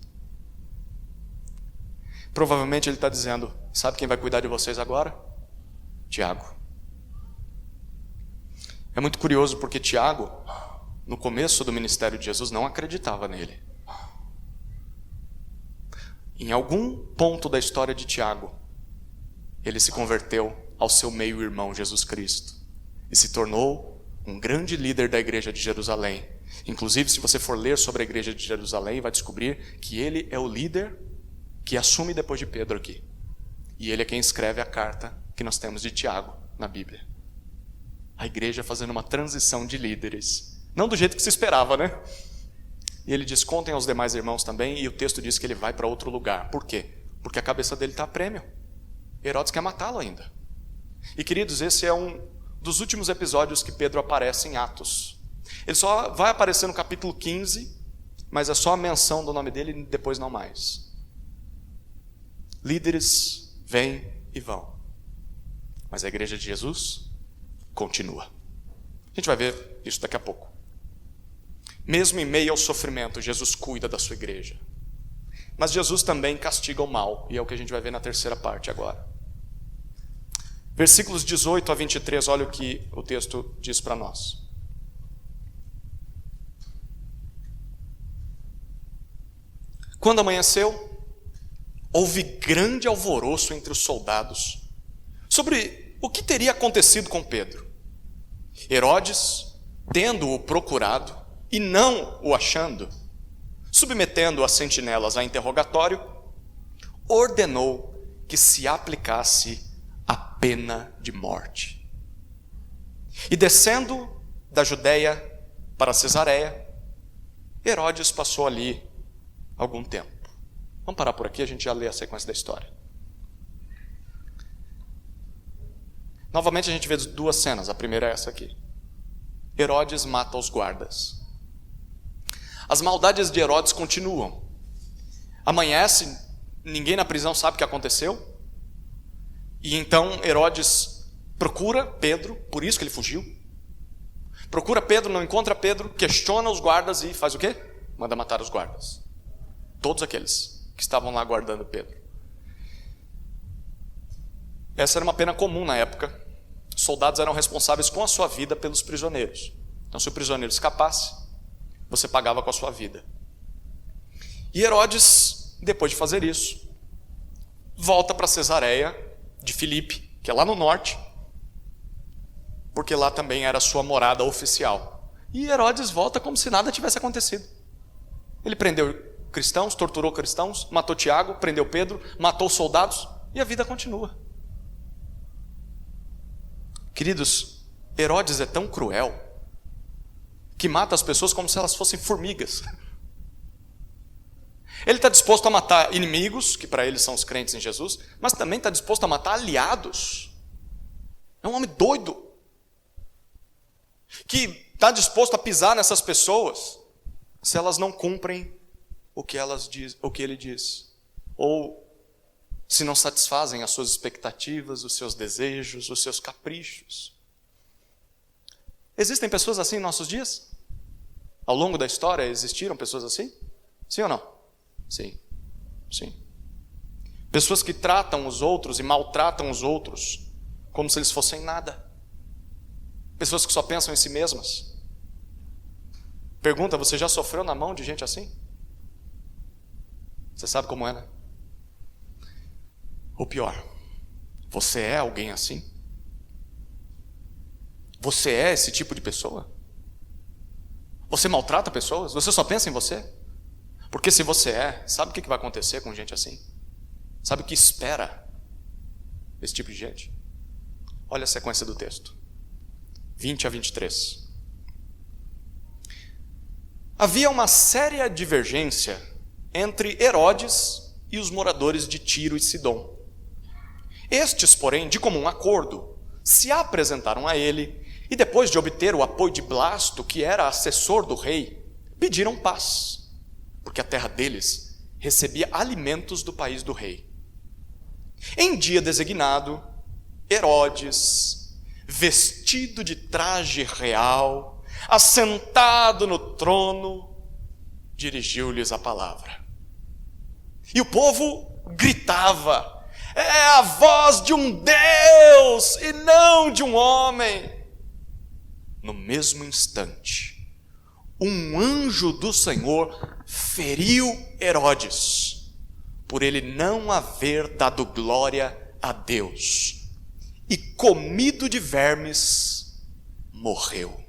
Speaker 1: Provavelmente ele está dizendo, sabe quem vai cuidar de vocês agora? Tiago. É muito curioso porque Tiago, no começo do ministério de Jesus, não acreditava nele. Em algum ponto da história de Tiago, ele se converteu ao seu meio-irmão Jesus Cristo e se tornou um grande líder da igreja de Jerusalém. Inclusive, se você for ler sobre a igreja de Jerusalém, vai descobrir que ele é o líder que assume depois de Pedro aqui. E ele é quem escreve a carta que nós temos de Tiago na Bíblia. A igreja fazendo uma transição de líderes. Não do jeito que se esperava, né? E ele diz, contem aos demais irmãos também, e o texto diz que ele vai para outro lugar. Por quê? Porque a cabeça dele está a prêmio. Herodes quer matá-lo ainda. E queridos, esse é um dos últimos episódios que Pedro aparece em Atos. Ele só vai aparecer no capítulo 15, mas é só a menção do nome dele e depois não mais. Líderes vêm e vão, mas a igreja de Jesus continua. A gente vai ver isso daqui a pouco. Mesmo em meio ao sofrimento, Jesus cuida da sua igreja. Mas Jesus também castiga o mal, e é o que a gente vai ver na terceira parte agora. Versículos 18 a 23, olha o que o texto diz para nós. Quando amanheceu, houve grande alvoroço entre os soldados sobre o que teria acontecido com Pedro. Herodes, tendo-o procurado e não o achando, submetendo as sentinelas a interrogatório, ordenou que se aplicasse a pena de morte. E descendo da Judeia para Cesareia, Herodes passou ali algum tempo. Vamos parar por aqui, a gente já lê a sequência da história. Novamente a gente vê duas cenas, a primeira é essa aqui. Herodes mata os guardas. As maldades de Herodes continuam. Amanhece, ninguém na prisão sabe o que aconteceu. E então Herodes procura Pedro, por isso que ele fugiu. Procura Pedro, não encontra Pedro, questiona os guardas e faz o quê? Manda matar os guardas. Todos aqueles que estavam lá guardando Pedro. Essa era uma pena comum na época. Os soldados eram responsáveis com a sua vida pelos prisioneiros. Então, se o prisioneiro escapasse, você pagava com a sua vida. E Herodes, depois de fazer isso, volta para Cesareia de Filipe, que é lá no norte, porque lá também era a sua morada oficial. E Herodes volta como se nada tivesse acontecido. Ele prendeu cristãos, torturou cristãos, matou Tiago, prendeu Pedro, matou soldados, e a vida continua. Queridos, Herodes é tão cruel que mata as pessoas como se elas fossem formigas. Ele está disposto a matar inimigos, que para eles são os crentes em Jesus, mas também está disposto a matar aliados. É um homem doido, que está disposto a pisar nessas pessoas se elas não cumprem o que ele diz, ou se não satisfazem as suas expectativas, os seus desejos, os seus caprichos. Existem pessoas assim em nossos dias? Ao longo da história existiram pessoas assim? Sim ou não? Sim, sim. Pessoas que tratam os outros e maltratam os outros como se eles fossem nada. Pessoas que só pensam em si mesmas. Pergunta, você já sofreu na mão de gente assim? Você sabe como é, né? Ou pior, você é alguém assim? Você é esse tipo de pessoa? Você maltrata pessoas? Você só pensa em você? Porque se você é, sabe o que vai acontecer com gente assim? Sabe o que espera esse tipo de gente? Olha a sequência do texto. 20 a 23. Havia uma séria divergência entre Herodes e os moradores de Tiro e Sidom. Estes, porém, de comum acordo, se apresentaram a ele e, depois de obter o apoio de Blasto, que era assessor do rei, pediram paz, porque a terra deles recebia alimentos do país do rei. Em dia designado, Herodes, vestido de traje real, assentado no trono, dirigiu-lhes a palavra. E o povo gritava: é a voz de um Deus e não de um homem. No mesmo instante, um anjo do Senhor feriu Herodes, por ele não haver dado glória a Deus, e comido de vermes, morreu.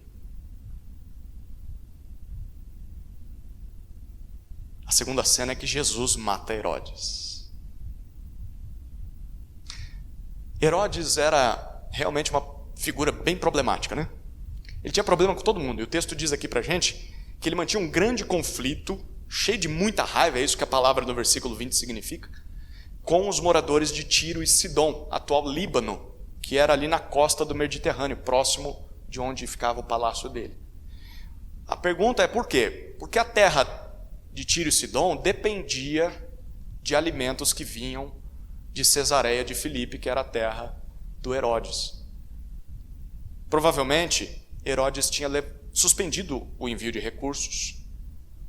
Speaker 1: A segunda cena é que Jesus mata Herodes. Herodes era realmente uma figura bem problemática, né? Ele tinha problema com todo mundo, e o texto diz aqui pra gente que ele mantinha um grande conflito, cheio de muita raiva, é isso que a palavra no versículo 20 significa, com os moradores de Tiro e Sidom, atual Líbano, que era ali na costa do Mediterrâneo, próximo de onde ficava o palácio dele. A pergunta é por quê? Porque a terra de Tiro e Sidom dependia de alimentos que vinham de Cesareia de Filipe, que era a terra do Herodes. Provavelmente, Herodes tinha suspendido o envio de recursos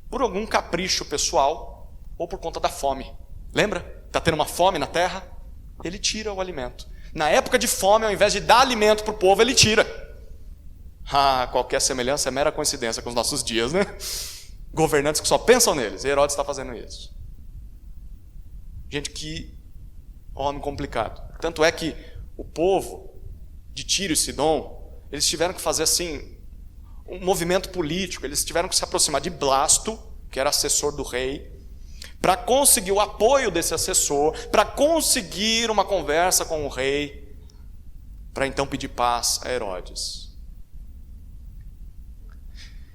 Speaker 1: por algum capricho pessoal ou por conta da fome. Lembra? Está tendo uma fome na terra? Ele tira o alimento. Na época de fome, ao invés de dar alimento para o povo, ele tira. Qualquer semelhança é mera coincidência com os nossos dias, né? Governantes que só pensam neles. E Herodes está fazendo isso. Gente, que homem complicado. Tanto é que o povo de Tiro e Sidom, eles tiveram que fazer assim um movimento político. Eles tiveram que se aproximar de Blasto, que era assessor do rei, para conseguir o apoio desse assessor, para conseguir uma conversa com o rei, para então pedir paz a Herodes.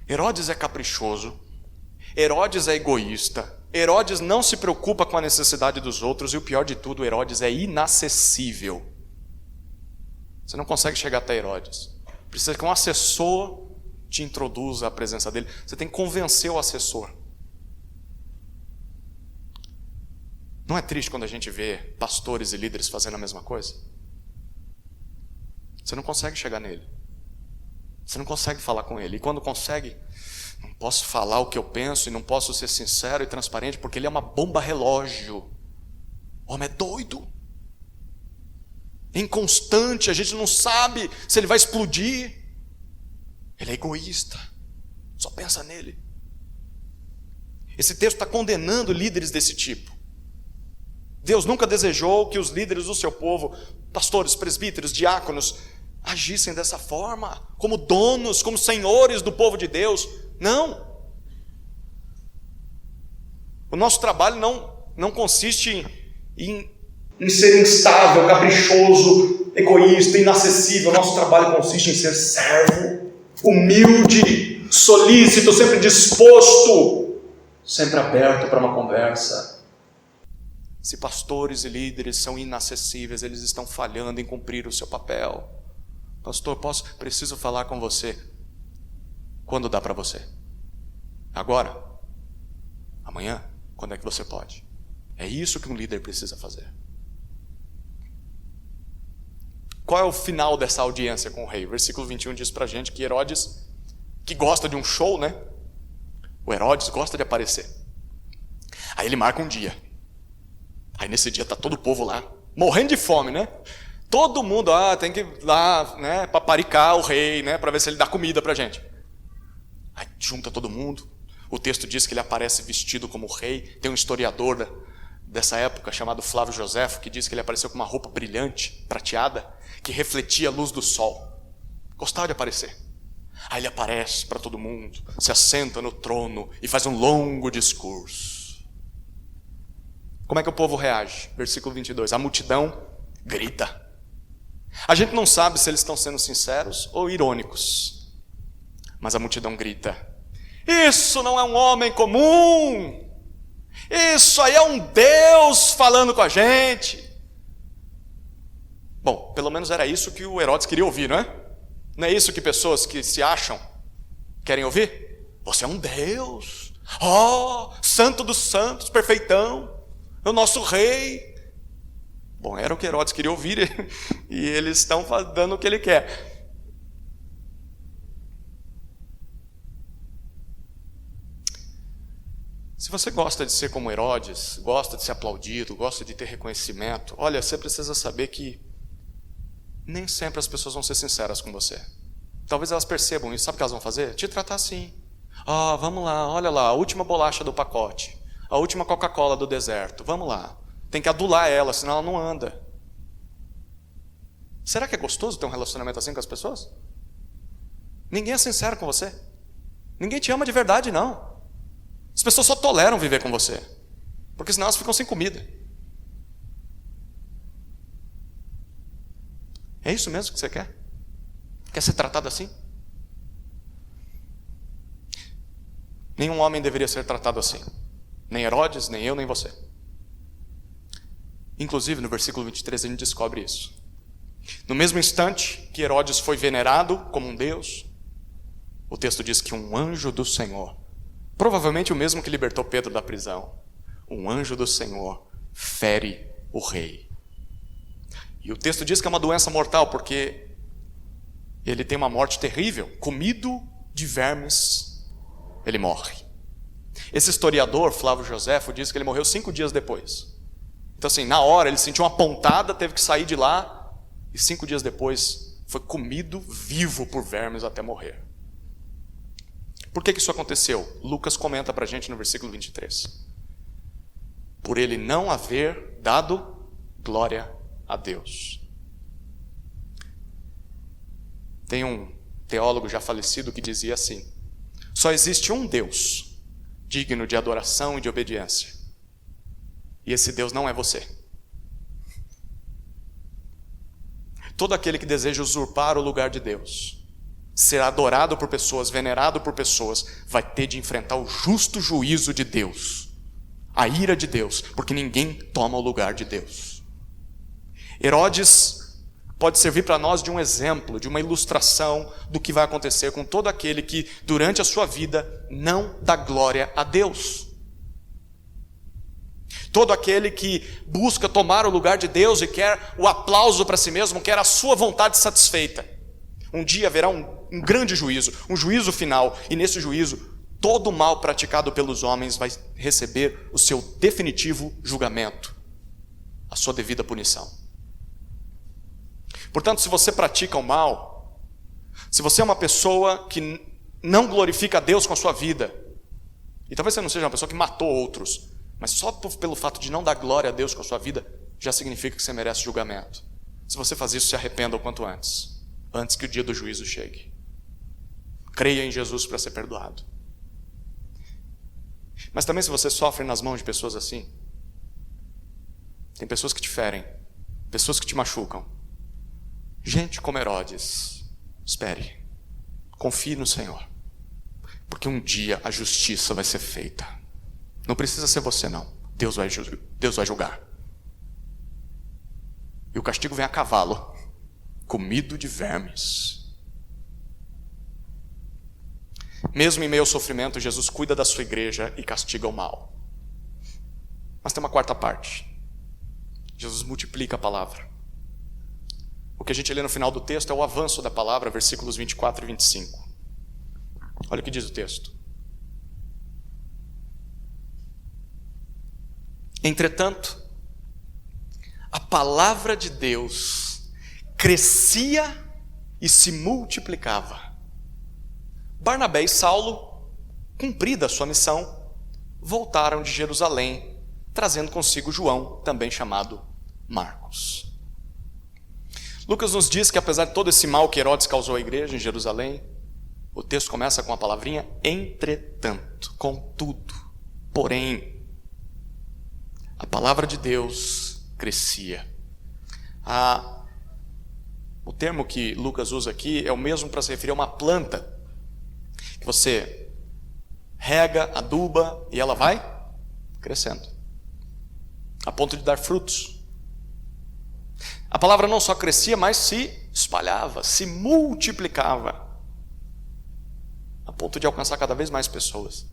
Speaker 1: Herodes é caprichoso, Herodes é egoísta, Herodes não se preocupa com a necessidade dos outros, e o pior de tudo, Herodes é inacessível. Você não consegue chegar até Herodes. Precisa que um assessor te introduza à presença dele. Você tem que convencer o assessor. Não é triste quando a gente vê pastores e líderes fazendo a mesma coisa? Você não consegue chegar nele. Você não consegue falar com ele. E quando consegue, não posso falar o que eu penso e não posso ser sincero e transparente, porque ele é uma bomba relógio. O homem é doido. É inconstante, a gente não sabe se ele vai explodir. Ele é egoísta. Só pensa nele. Esse texto está condenando líderes desse tipo. Deus nunca desejou que os líderes do seu povo, pastores, presbíteros, diáconos, agissem dessa forma, como donos, como senhores do povo de Deus. Não. O nosso trabalho não consiste em ser instável, caprichoso, egoísta, inacessível. O nosso trabalho consiste em ser servo, humilde, solícito, sempre disposto, sempre aberto para uma conversa. Se pastores e líderes são inacessíveis, eles estão falhando em cumprir o seu papel. Pastor, preciso falar com você. Quando dá para você? Agora? Amanhã? Quando é que você pode? É isso que um líder precisa fazer. Qual é o final dessa audiência com o rei? O versículo 21 diz pra gente que Herodes, que gosta de um show, né? O Herodes gosta de aparecer. Aí ele marca um dia. Aí nesse dia tá todo o povo lá, morrendo de fome, né? Todo mundo, tem que ir lá, né, paparicar o rei, né, para ver se ele dá comida pra gente. Aí junta todo mundo. O texto diz que ele aparece vestido como rei. Tem um historiador dessa época chamado Flávio Joséfo que diz que ele apareceu com uma roupa brilhante, prateada, que refletia a luz do sol. Gostava de aparecer. Aí ele aparece para todo mundo, se assenta no trono e faz um longo discurso. Como é que o povo reage? Versículo 22. A multidão grita. A gente não sabe se eles estão sendo sinceros ou irônicos. Mas a multidão grita. Isso não é um homem comum. Isso aí é um Deus falando com a gente. Bom, pelo menos era isso que o Herodes queria ouvir, não é? Não é isso que pessoas que se acham querem ouvir? Você é um Deus. Santo dos santos, perfeitão. É o nosso rei. Bom, era o que Herodes queria ouvir e eles estão dando o que ele quer. Se você gosta de ser como Herodes, gosta de ser aplaudido, gosta de ter reconhecimento, olha, você precisa saber que nem sempre as pessoas vão ser sinceras com você. Talvez elas percebam isso. Sabe o que elas vão fazer? Te tratar assim. Vamos lá, olha lá, a última bolacha do pacote. A última Coca-Cola do deserto. Vamos lá. Tem que adular ela, senão ela não anda. Será que é gostoso ter um relacionamento assim com as pessoas? Ninguém é sincero com você. Ninguém te ama de verdade, não. As pessoas só toleram viver com você, porque senão elas ficam sem comida. É isso mesmo que você quer? Quer ser tratado assim? Nenhum homem deveria ser tratado assim. Nem Herodes, nem eu, nem você. Inclusive, no versículo 23, a gente descobre isso. No mesmo instante que Herodes foi venerado como um deus, o texto diz que um anjo do Senhor, provavelmente o mesmo que libertou Pedro da prisão, um anjo do Senhor fere o rei. E o texto diz que é uma doença mortal, porque ele tem uma morte terrível, comido de vermes, ele morre. Esse historiador, Flávio Joséfo, diz que ele morreu 5 dias depois. Então assim, na hora ele sentiu uma pontada, teve que sair de lá, e 5 dias depois foi comido vivo por vermes até morrer. Por que isso aconteceu? Lucas comenta para a gente no versículo 23. Por ele não haver dado glória a Deus. Tem um teólogo já falecido que dizia assim: só existe um Deus digno de adoração e de obediência. E esse Deus não é você. Todo aquele que deseja usurpar o lugar de Deus, ser adorado por pessoas, venerado por pessoas, vai ter de enfrentar o justo juízo de Deus, a ira de Deus, porque ninguém toma o lugar de Deus. Herodes pode servir para nós de um exemplo, de uma ilustração do que vai acontecer com todo aquele que, durante a sua vida, não dá glória a Deus. Todo aquele que busca tomar o lugar de Deus e quer o aplauso para si mesmo, quer a sua vontade satisfeita. Um dia haverá um grande juízo, um juízo final, e nesse juízo, todo o mal praticado pelos homens vai receber o seu definitivo julgamento, a sua devida punição. Portanto, se você pratica o mal, se você é uma pessoa que não glorifica a Deus com a sua vida, e talvez você não seja uma pessoa que matou outros, mas só pelo fato de não dar glória a Deus com a sua vida, já significa que você merece julgamento. Se você faz isso, se arrependa o quanto antes, antes que o dia do juízo chegue. Creia em Jesus para ser perdoado. Mas também se você sofre nas mãos de pessoas assim, tem pessoas que te ferem, pessoas que te machucam, gente como Herodes, espere, confie no Senhor, porque um dia a justiça vai ser feita. Não precisa ser você não, Deus vai julgar. E o castigo vem a cavalo, comido de vermes. Mesmo em meio ao sofrimento, Jesus cuida da sua igreja e castiga o mal. Mas tem uma quarta parte. Jesus multiplica a palavra. O que a gente lê no final do texto é o avanço da palavra, versículos 24 e 25. Olha o que diz o texto. Entretanto, a palavra de Deus crescia e se multiplicava. Barnabé e Saulo, cumprida a sua missão, voltaram de Jerusalém, trazendo consigo João, também chamado Marcos. Lucas nos diz que apesar de todo esse mal que Herodes causou à igreja em Jerusalém, o texto começa com a palavrinha entretanto, contudo, porém, a palavra de Deus crescia. O termo que Lucas usa aqui é o mesmo para se referir a uma planta, que você rega, aduba e ela vai crescendo, a ponto de dar frutos. A palavra não só crescia, mas se espalhava, se multiplicava, a ponto de alcançar cada vez mais pessoas.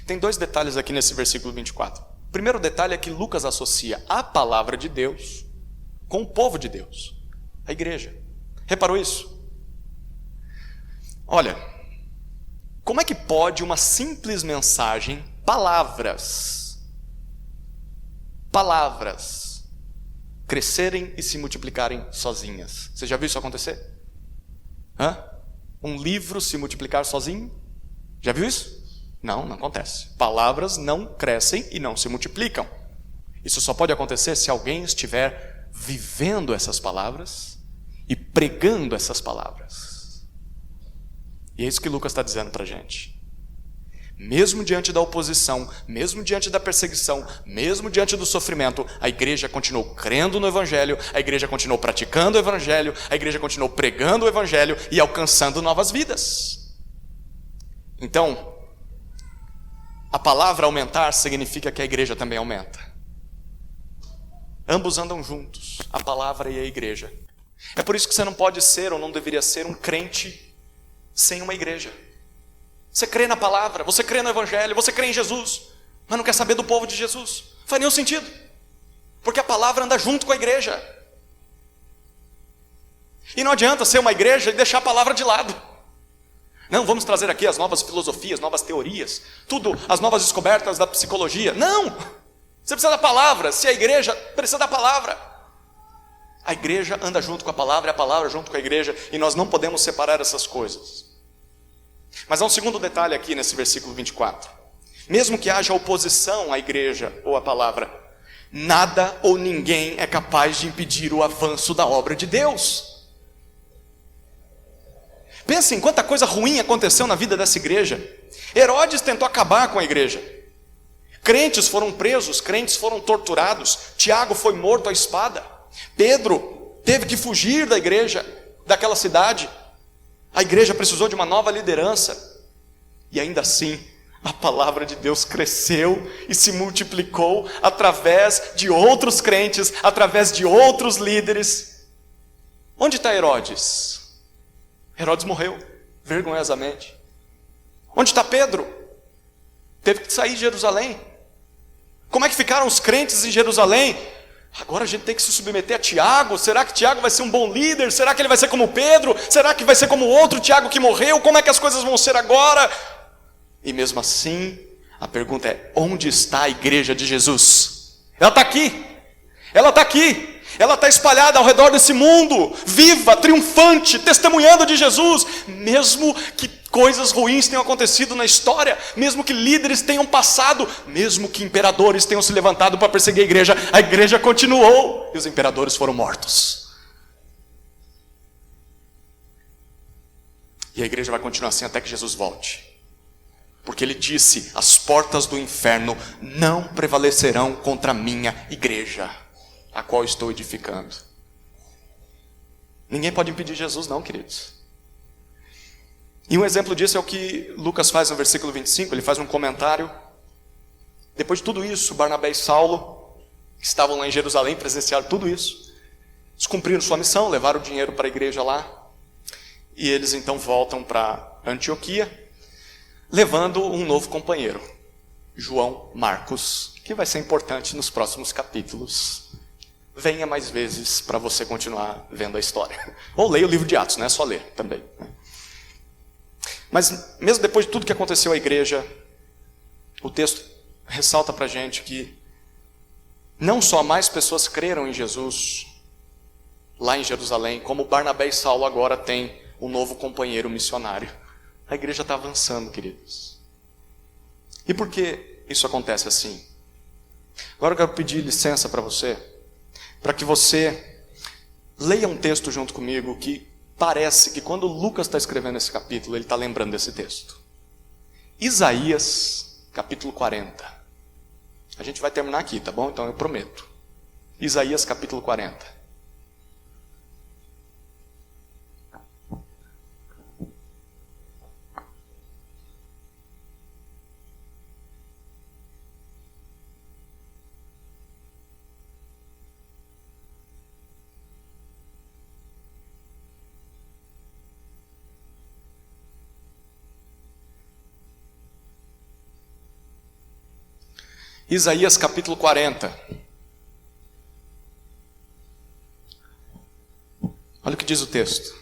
Speaker 1: Tem 2 detalhes aqui nesse versículo 24. O primeiro detalhe é que Lucas associa a palavra de Deus com o povo de Deus, a igreja. Reparou isso? Olha, como é que pode uma simples mensagem, palavras, crescerem e se multiplicarem sozinhas? Você já viu isso acontecer? Um livro se multiplicar sozinho? Já viu isso? Não acontece. Palavras não crescem e não se multiplicam. Isso só pode acontecer se alguém estiver vivendo essas palavras e pregando essas palavras. E é isso que Lucas está dizendo para a gente. Mesmo diante da oposição, mesmo diante da perseguição, mesmo diante do sofrimento, a igreja continuou crendo no Evangelho, a igreja continuou praticando o Evangelho, a igreja continuou pregando o Evangelho e alcançando novas vidas. Então, a palavra aumentar significa que a igreja também aumenta. Ambos andam juntos, a palavra e a igreja. É por isso que você não pode ser ou não deveria ser um crente sem uma igreja. Você crê na palavra, você crê no Evangelho, você crê em Jesus, mas não quer saber do povo de Jesus. Não faz nenhum sentido, porque a palavra anda junto com a igreja. E não adianta ser uma igreja e deixar a palavra de lado. Não, vamos trazer aqui as novas filosofias, novas teorias, tudo, as novas descobertas da psicologia. Não! Você precisa da palavra. Se a igreja precisa da palavra. A igreja anda junto com a palavra e a palavra junto com a igreja, e nós não podemos separar essas coisas. Mas há um segundo detalhe aqui nesse versículo 24. Mesmo que haja oposição à igreja ou à palavra, nada ou ninguém é capaz de impedir o avanço da obra de Deus. Pensa em quanta coisa ruim aconteceu na vida dessa igreja. Herodes tentou acabar com a igreja. Crentes foram presos, crentes foram torturados. Tiago foi morto à espada. Pedro teve que fugir da igreja, daquela cidade. A igreja precisou de uma nova liderança. E ainda assim, a palavra de Deus cresceu e se multiplicou através de outros crentes, através de outros líderes. Onde está Herodes? Herodes morreu, vergonhosamente. Onde está Pedro? Teve que sair de Jerusalém. Como é que ficaram os crentes em Jerusalém? Agora a gente tem que se submeter a Tiago. Será que Tiago vai ser um bom líder? Será que ele vai ser como Pedro? Será que vai ser como o outro Tiago que morreu? Como é que as coisas vão ser agora? E mesmo assim, a pergunta é: onde está a igreja de Jesus? Ela está aqui. Ela está aqui. Ela está espalhada ao redor desse mundo, viva, triunfante, testemunhando de Jesus. Mesmo que coisas ruins tenham acontecido na história, mesmo que líderes tenham passado, mesmo que imperadores tenham se levantado para perseguir a igreja continuou e os imperadores foram mortos. E a igreja vai continuar assim até que Jesus volte. Porque ele disse: as portas do inferno não prevalecerão contra a minha igreja, a qual estou edificando. Ninguém pode impedir Jesus não, queridos. E um exemplo disso é o que Lucas faz no versículo 25, ele faz um comentário. Depois de tudo isso, Barnabé e Saulo, que estavam lá em Jerusalém, presenciaram tudo isso. Eles cumpriram sua missão, levaram o dinheiro para a igreja lá. E eles então voltam para Antioquia, levando um novo companheiro, João Marcos, que vai ser importante nos próximos capítulos. Venha mais vezes para você continuar vendo a história. Ou leia o livro de Atos, não é só ler também. Mas mesmo depois de tudo que aconteceu à igreja, o texto ressalta para a gente que não só mais pessoas creram em Jesus lá em Jerusalém, como Barnabé e Saulo agora têm um novo companheiro missionário. A igreja está avançando, queridos. E por que isso acontece assim? Agora eu quero pedir licença para você, para que você leia um texto junto comigo que parece que quando Lucas está escrevendo esse capítulo, ele está lembrando desse texto. Isaías, capítulo 40. A gente vai terminar aqui, tá bom? Então eu prometo. Isaías, capítulo 40. Isaías capítulo 40. Olha o que diz o texto.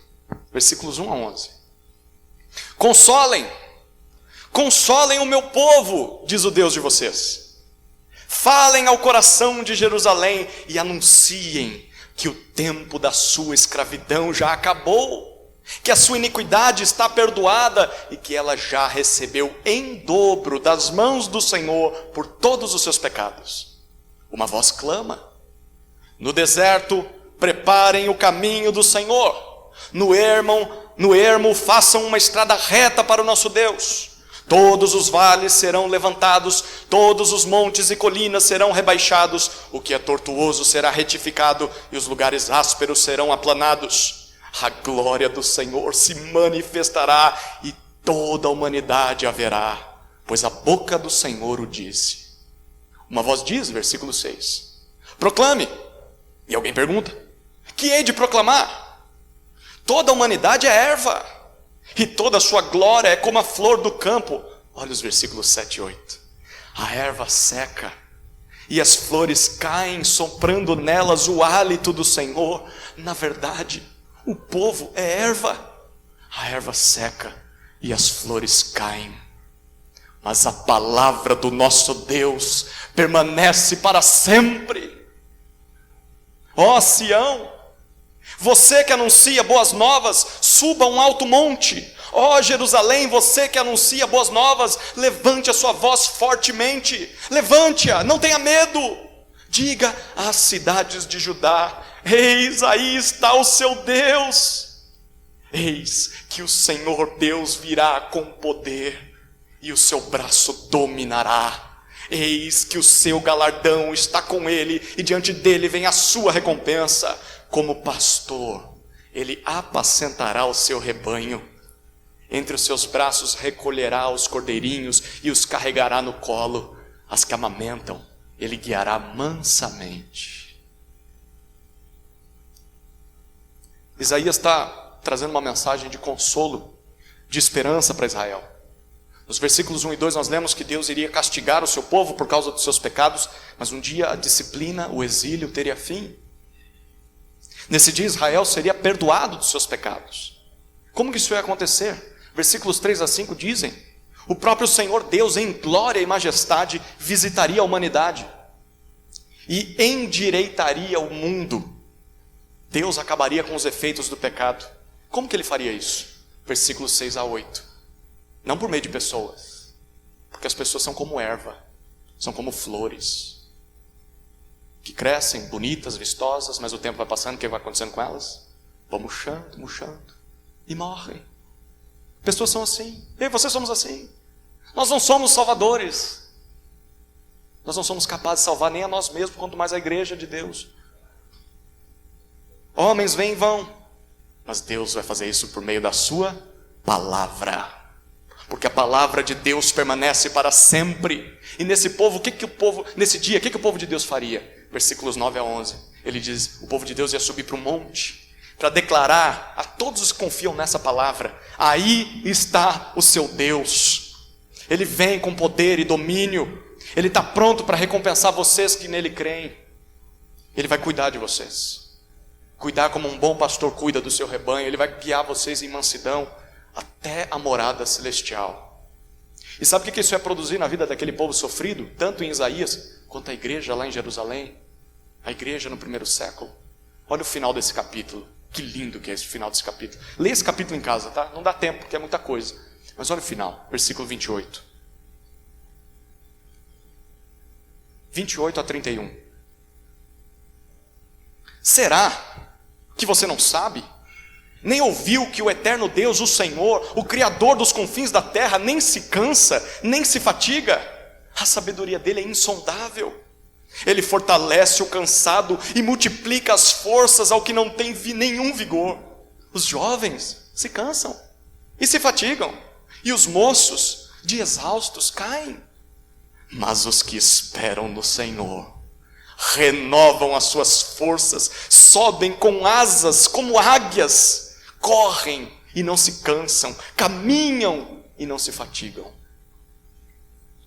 Speaker 1: Versículos 1 a 11. Consolem o meu povo, diz o Deus de vocês. Falem ao coração de Jerusalém e anunciem que o tempo da sua escravidão já acabou, que a sua iniquidade está perdoada e que ela já recebeu em dobro das mãos do Senhor por todos os seus pecados. Uma voz clama: no deserto preparem o caminho do Senhor, no ermo façam uma estrada reta para o nosso Deus. Todos os vales serão levantados, todos os montes e colinas serão rebaixados, o que é tortuoso será retificado e os lugares ásperos serão aplanados. A glória do Senhor se manifestará e toda a humanidade a verá, pois a boca do Senhor o disse. Uma voz diz, versículo 6, proclame. E alguém pergunta, que hei de proclamar? Toda a humanidade é erva, e toda a sua glória é como a flor do campo. Olha os versículos 7 e 8. A erva seca, e as flores caem, soprando nelas o hálito do Senhor. Na verdade, o povo é erva. A erva seca e as flores caem, mas a palavra do nosso Deus permanece para sempre. Ó Sião, você que anuncia boas novas, suba a um alto monte. Ó Jerusalém, você que anuncia boas novas, levante a sua voz fortemente, levante-a, não tenha medo. Diga às cidades de Judá: eis aí está o seu Deus. Eis que o Senhor Deus virá com poder, e o seu braço dominará. Eis que o seu galardão está com ele, e diante dele vem a sua recompensa. Como pastor, ele apacentará o seu rebanho. Entre os seus braços recolherá os cordeirinhos e os carregará no colo. As que amamentam, ele guiará mansamente. Isaías está trazendo uma mensagem de consolo, de esperança para Israel. Nos versículos 1 e 2 nós lemos que Deus iria castigar o seu povo por causa dos seus pecados, mas um dia a disciplina, o exílio teria fim. Nesse dia Israel seria perdoado dos seus pecados. Como que isso ia acontecer? Versículos 3 a 5 dizem: o próprio Senhor Deus em glória e majestade visitaria a humanidade e endireitaria o mundo. Deus acabaria com os efeitos do pecado. Como que ele faria isso? Versículos 6 a 8. Não por meio de pessoas, porque as pessoas são como erva, são como flores, que crescem bonitas, vistosas, mas o tempo vai passando, o que vai acontecendo com elas? Vão murchando, murchando, e morrem. Pessoas são assim, eu e você somos assim. Nós não somos salvadores, nós não somos capazes de salvar nem a nós mesmos, quanto mais a igreja de Deus. Homens vêm e vão, mas Deus vai fazer isso por meio da sua palavra, porque a palavra de Deus permanece para sempre. E nesse povo, nesse dia, o que o povo de Deus faria? Versículos 9 a 11, ele diz: o povo de Deus ia subir para um monte, para declarar a todos os que confiam nessa palavra: aí está o seu Deus. Ele vem com poder e domínio, ele está pronto para recompensar vocês que nele creem. Ele vai cuidar de vocês, cuidar como um bom pastor cuida do seu rebanho. Ele vai guiar vocês em mansidão até a morada celestial. E sabe o que isso ia produzir na vida daquele povo sofrido, tanto em Isaías quanto a igreja lá em Jerusalém, a igreja no primeiro século? Olha o final desse capítulo, que lindo que é esse final desse capítulo. Leia esse capítulo em casa, tá? Não dá tempo, porque é muita coisa, mas olha o final, versículo 28 a 31. Será que você não sabe? Nem ouviu que o eterno Deus, o Senhor, o Criador dos confins da terra, nem se cansa, nem se fatiga? A sabedoria dele é insondável. Ele fortalece o cansado e multiplica as forças ao que não tem nenhum vigor. Os jovens se cansam e se fatigam, e os moços de exaustos caem. Mas os que esperam no Senhor renovam as suas forças, sobem com asas como águias, correm e não se cansam, caminham e não se fatigam.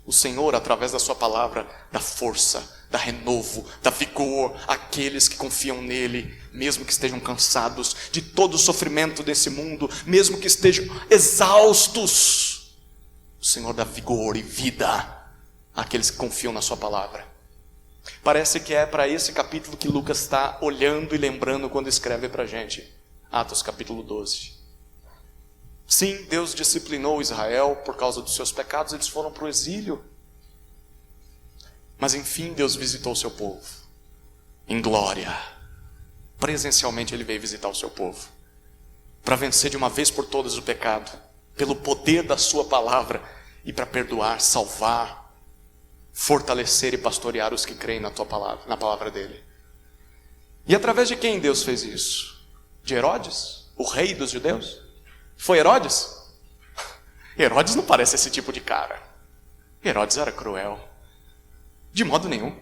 Speaker 1: O Senhor, através da sua palavra, dá força, dá renovo, dá vigor àqueles que confiam nele, mesmo que estejam cansados de todo o sofrimento desse mundo, mesmo que estejam exaustos. O Senhor dá vigor e vida àqueles que confiam na sua palavra. Parece que é para esse capítulo que Lucas está olhando e lembrando quando escreve para a gente. Atos capítulo 12. Sim, Deus disciplinou Israel por causa dos seus pecados, eles foram para o exílio. Mas enfim, Deus visitou o seu povo, em glória. Presencialmente Ele veio visitar o seu povo, para vencer de uma vez por todas o pecado, pelo poder da sua palavra, e para perdoar, salvar, fortalecer e pastorear os que creem na tua palavra, na palavra dele. E através de quem Deus fez isso? De Herodes, o rei dos judeus? Foi Herodes? Herodes não parece esse tipo de cara. Herodes era cruel, de modo nenhum.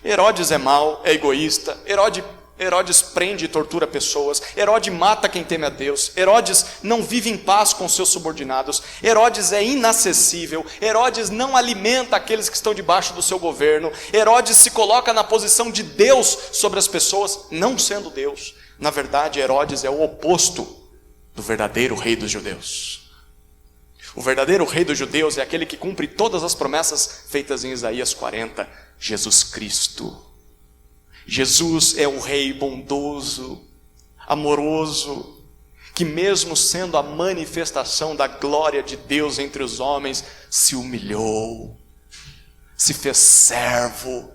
Speaker 1: Herodes é mau, é egoísta. Herodes prende e tortura pessoas. Herodes mata quem teme a Deus. Herodes não vive em paz com seus subordinados. Herodes é inacessível. Herodes não alimenta aqueles que estão debaixo do seu governo. Herodes se coloca na posição de Deus sobre as pessoas, não sendo Deus. Na verdade, Herodes é o oposto do verdadeiro rei dos judeus. O verdadeiro rei dos judeus é aquele que cumpre todas as promessas feitas em Isaías 40, Jesus Cristo. Jesus é o rei bondoso, amoroso, que mesmo sendo a manifestação da glória de Deus entre os homens, se humilhou, se fez servo,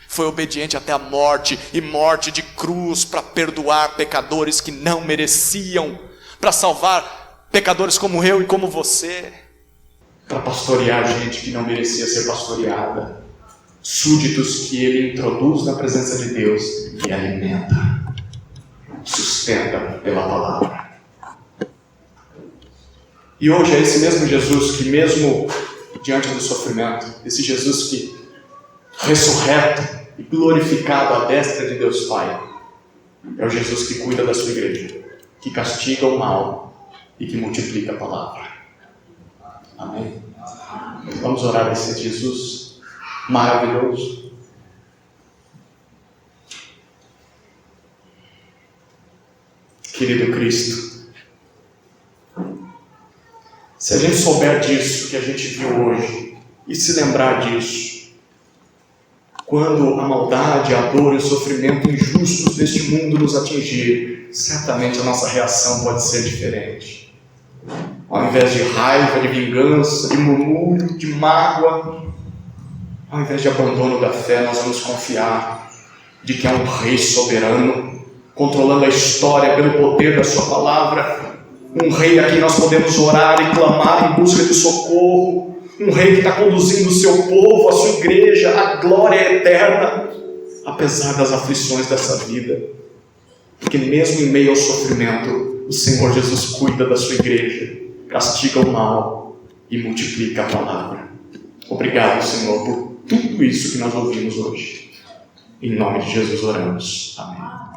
Speaker 1: foi obediente até a morte, e morte de cruz, para perdoar pecadores que não mereciam, para salvar pecadores como eu e como você, para pastorear gente que não merecia ser pastoreada, súditos que ele introduz na presença de Deus e alimenta, sustenta pela palavra. E hoje é esse mesmo Jesus que, mesmo diante do sofrimento, esse Jesus que, ressurreto e glorificado à destra de Deus Pai, é o Jesus que cuida da sua igreja, que castiga o mal e que multiplica a palavra. Amém? Vamos orar a esse Jesus maravilhoso. Querido Cristo, se a gente souber disso que a gente viu hoje e se lembrar disso, quando a maldade, a dor e o sofrimento injustos deste mundo nos atingir, certamente a nossa reação pode ser diferente. Ao invés de raiva, de vingança, de murmúrio, de mágoa, ao invés de abandono da fé, nós vamos confiar de que há um Rei soberano, controlando a história pelo poder da sua palavra, um Rei a quem nós podemos orar e clamar em busca de socorro, um Rei que está conduzindo o seu povo, a sua igreja, à glória eterna, apesar das aflições dessa vida, porque mesmo em meio ao sofrimento, o Senhor Jesus cuida da sua igreja, castiga o mal e multiplica a palavra. Obrigado, Senhor, por tudo isso que nós ouvimos hoje. Em nome de Jesus oramos. Amém.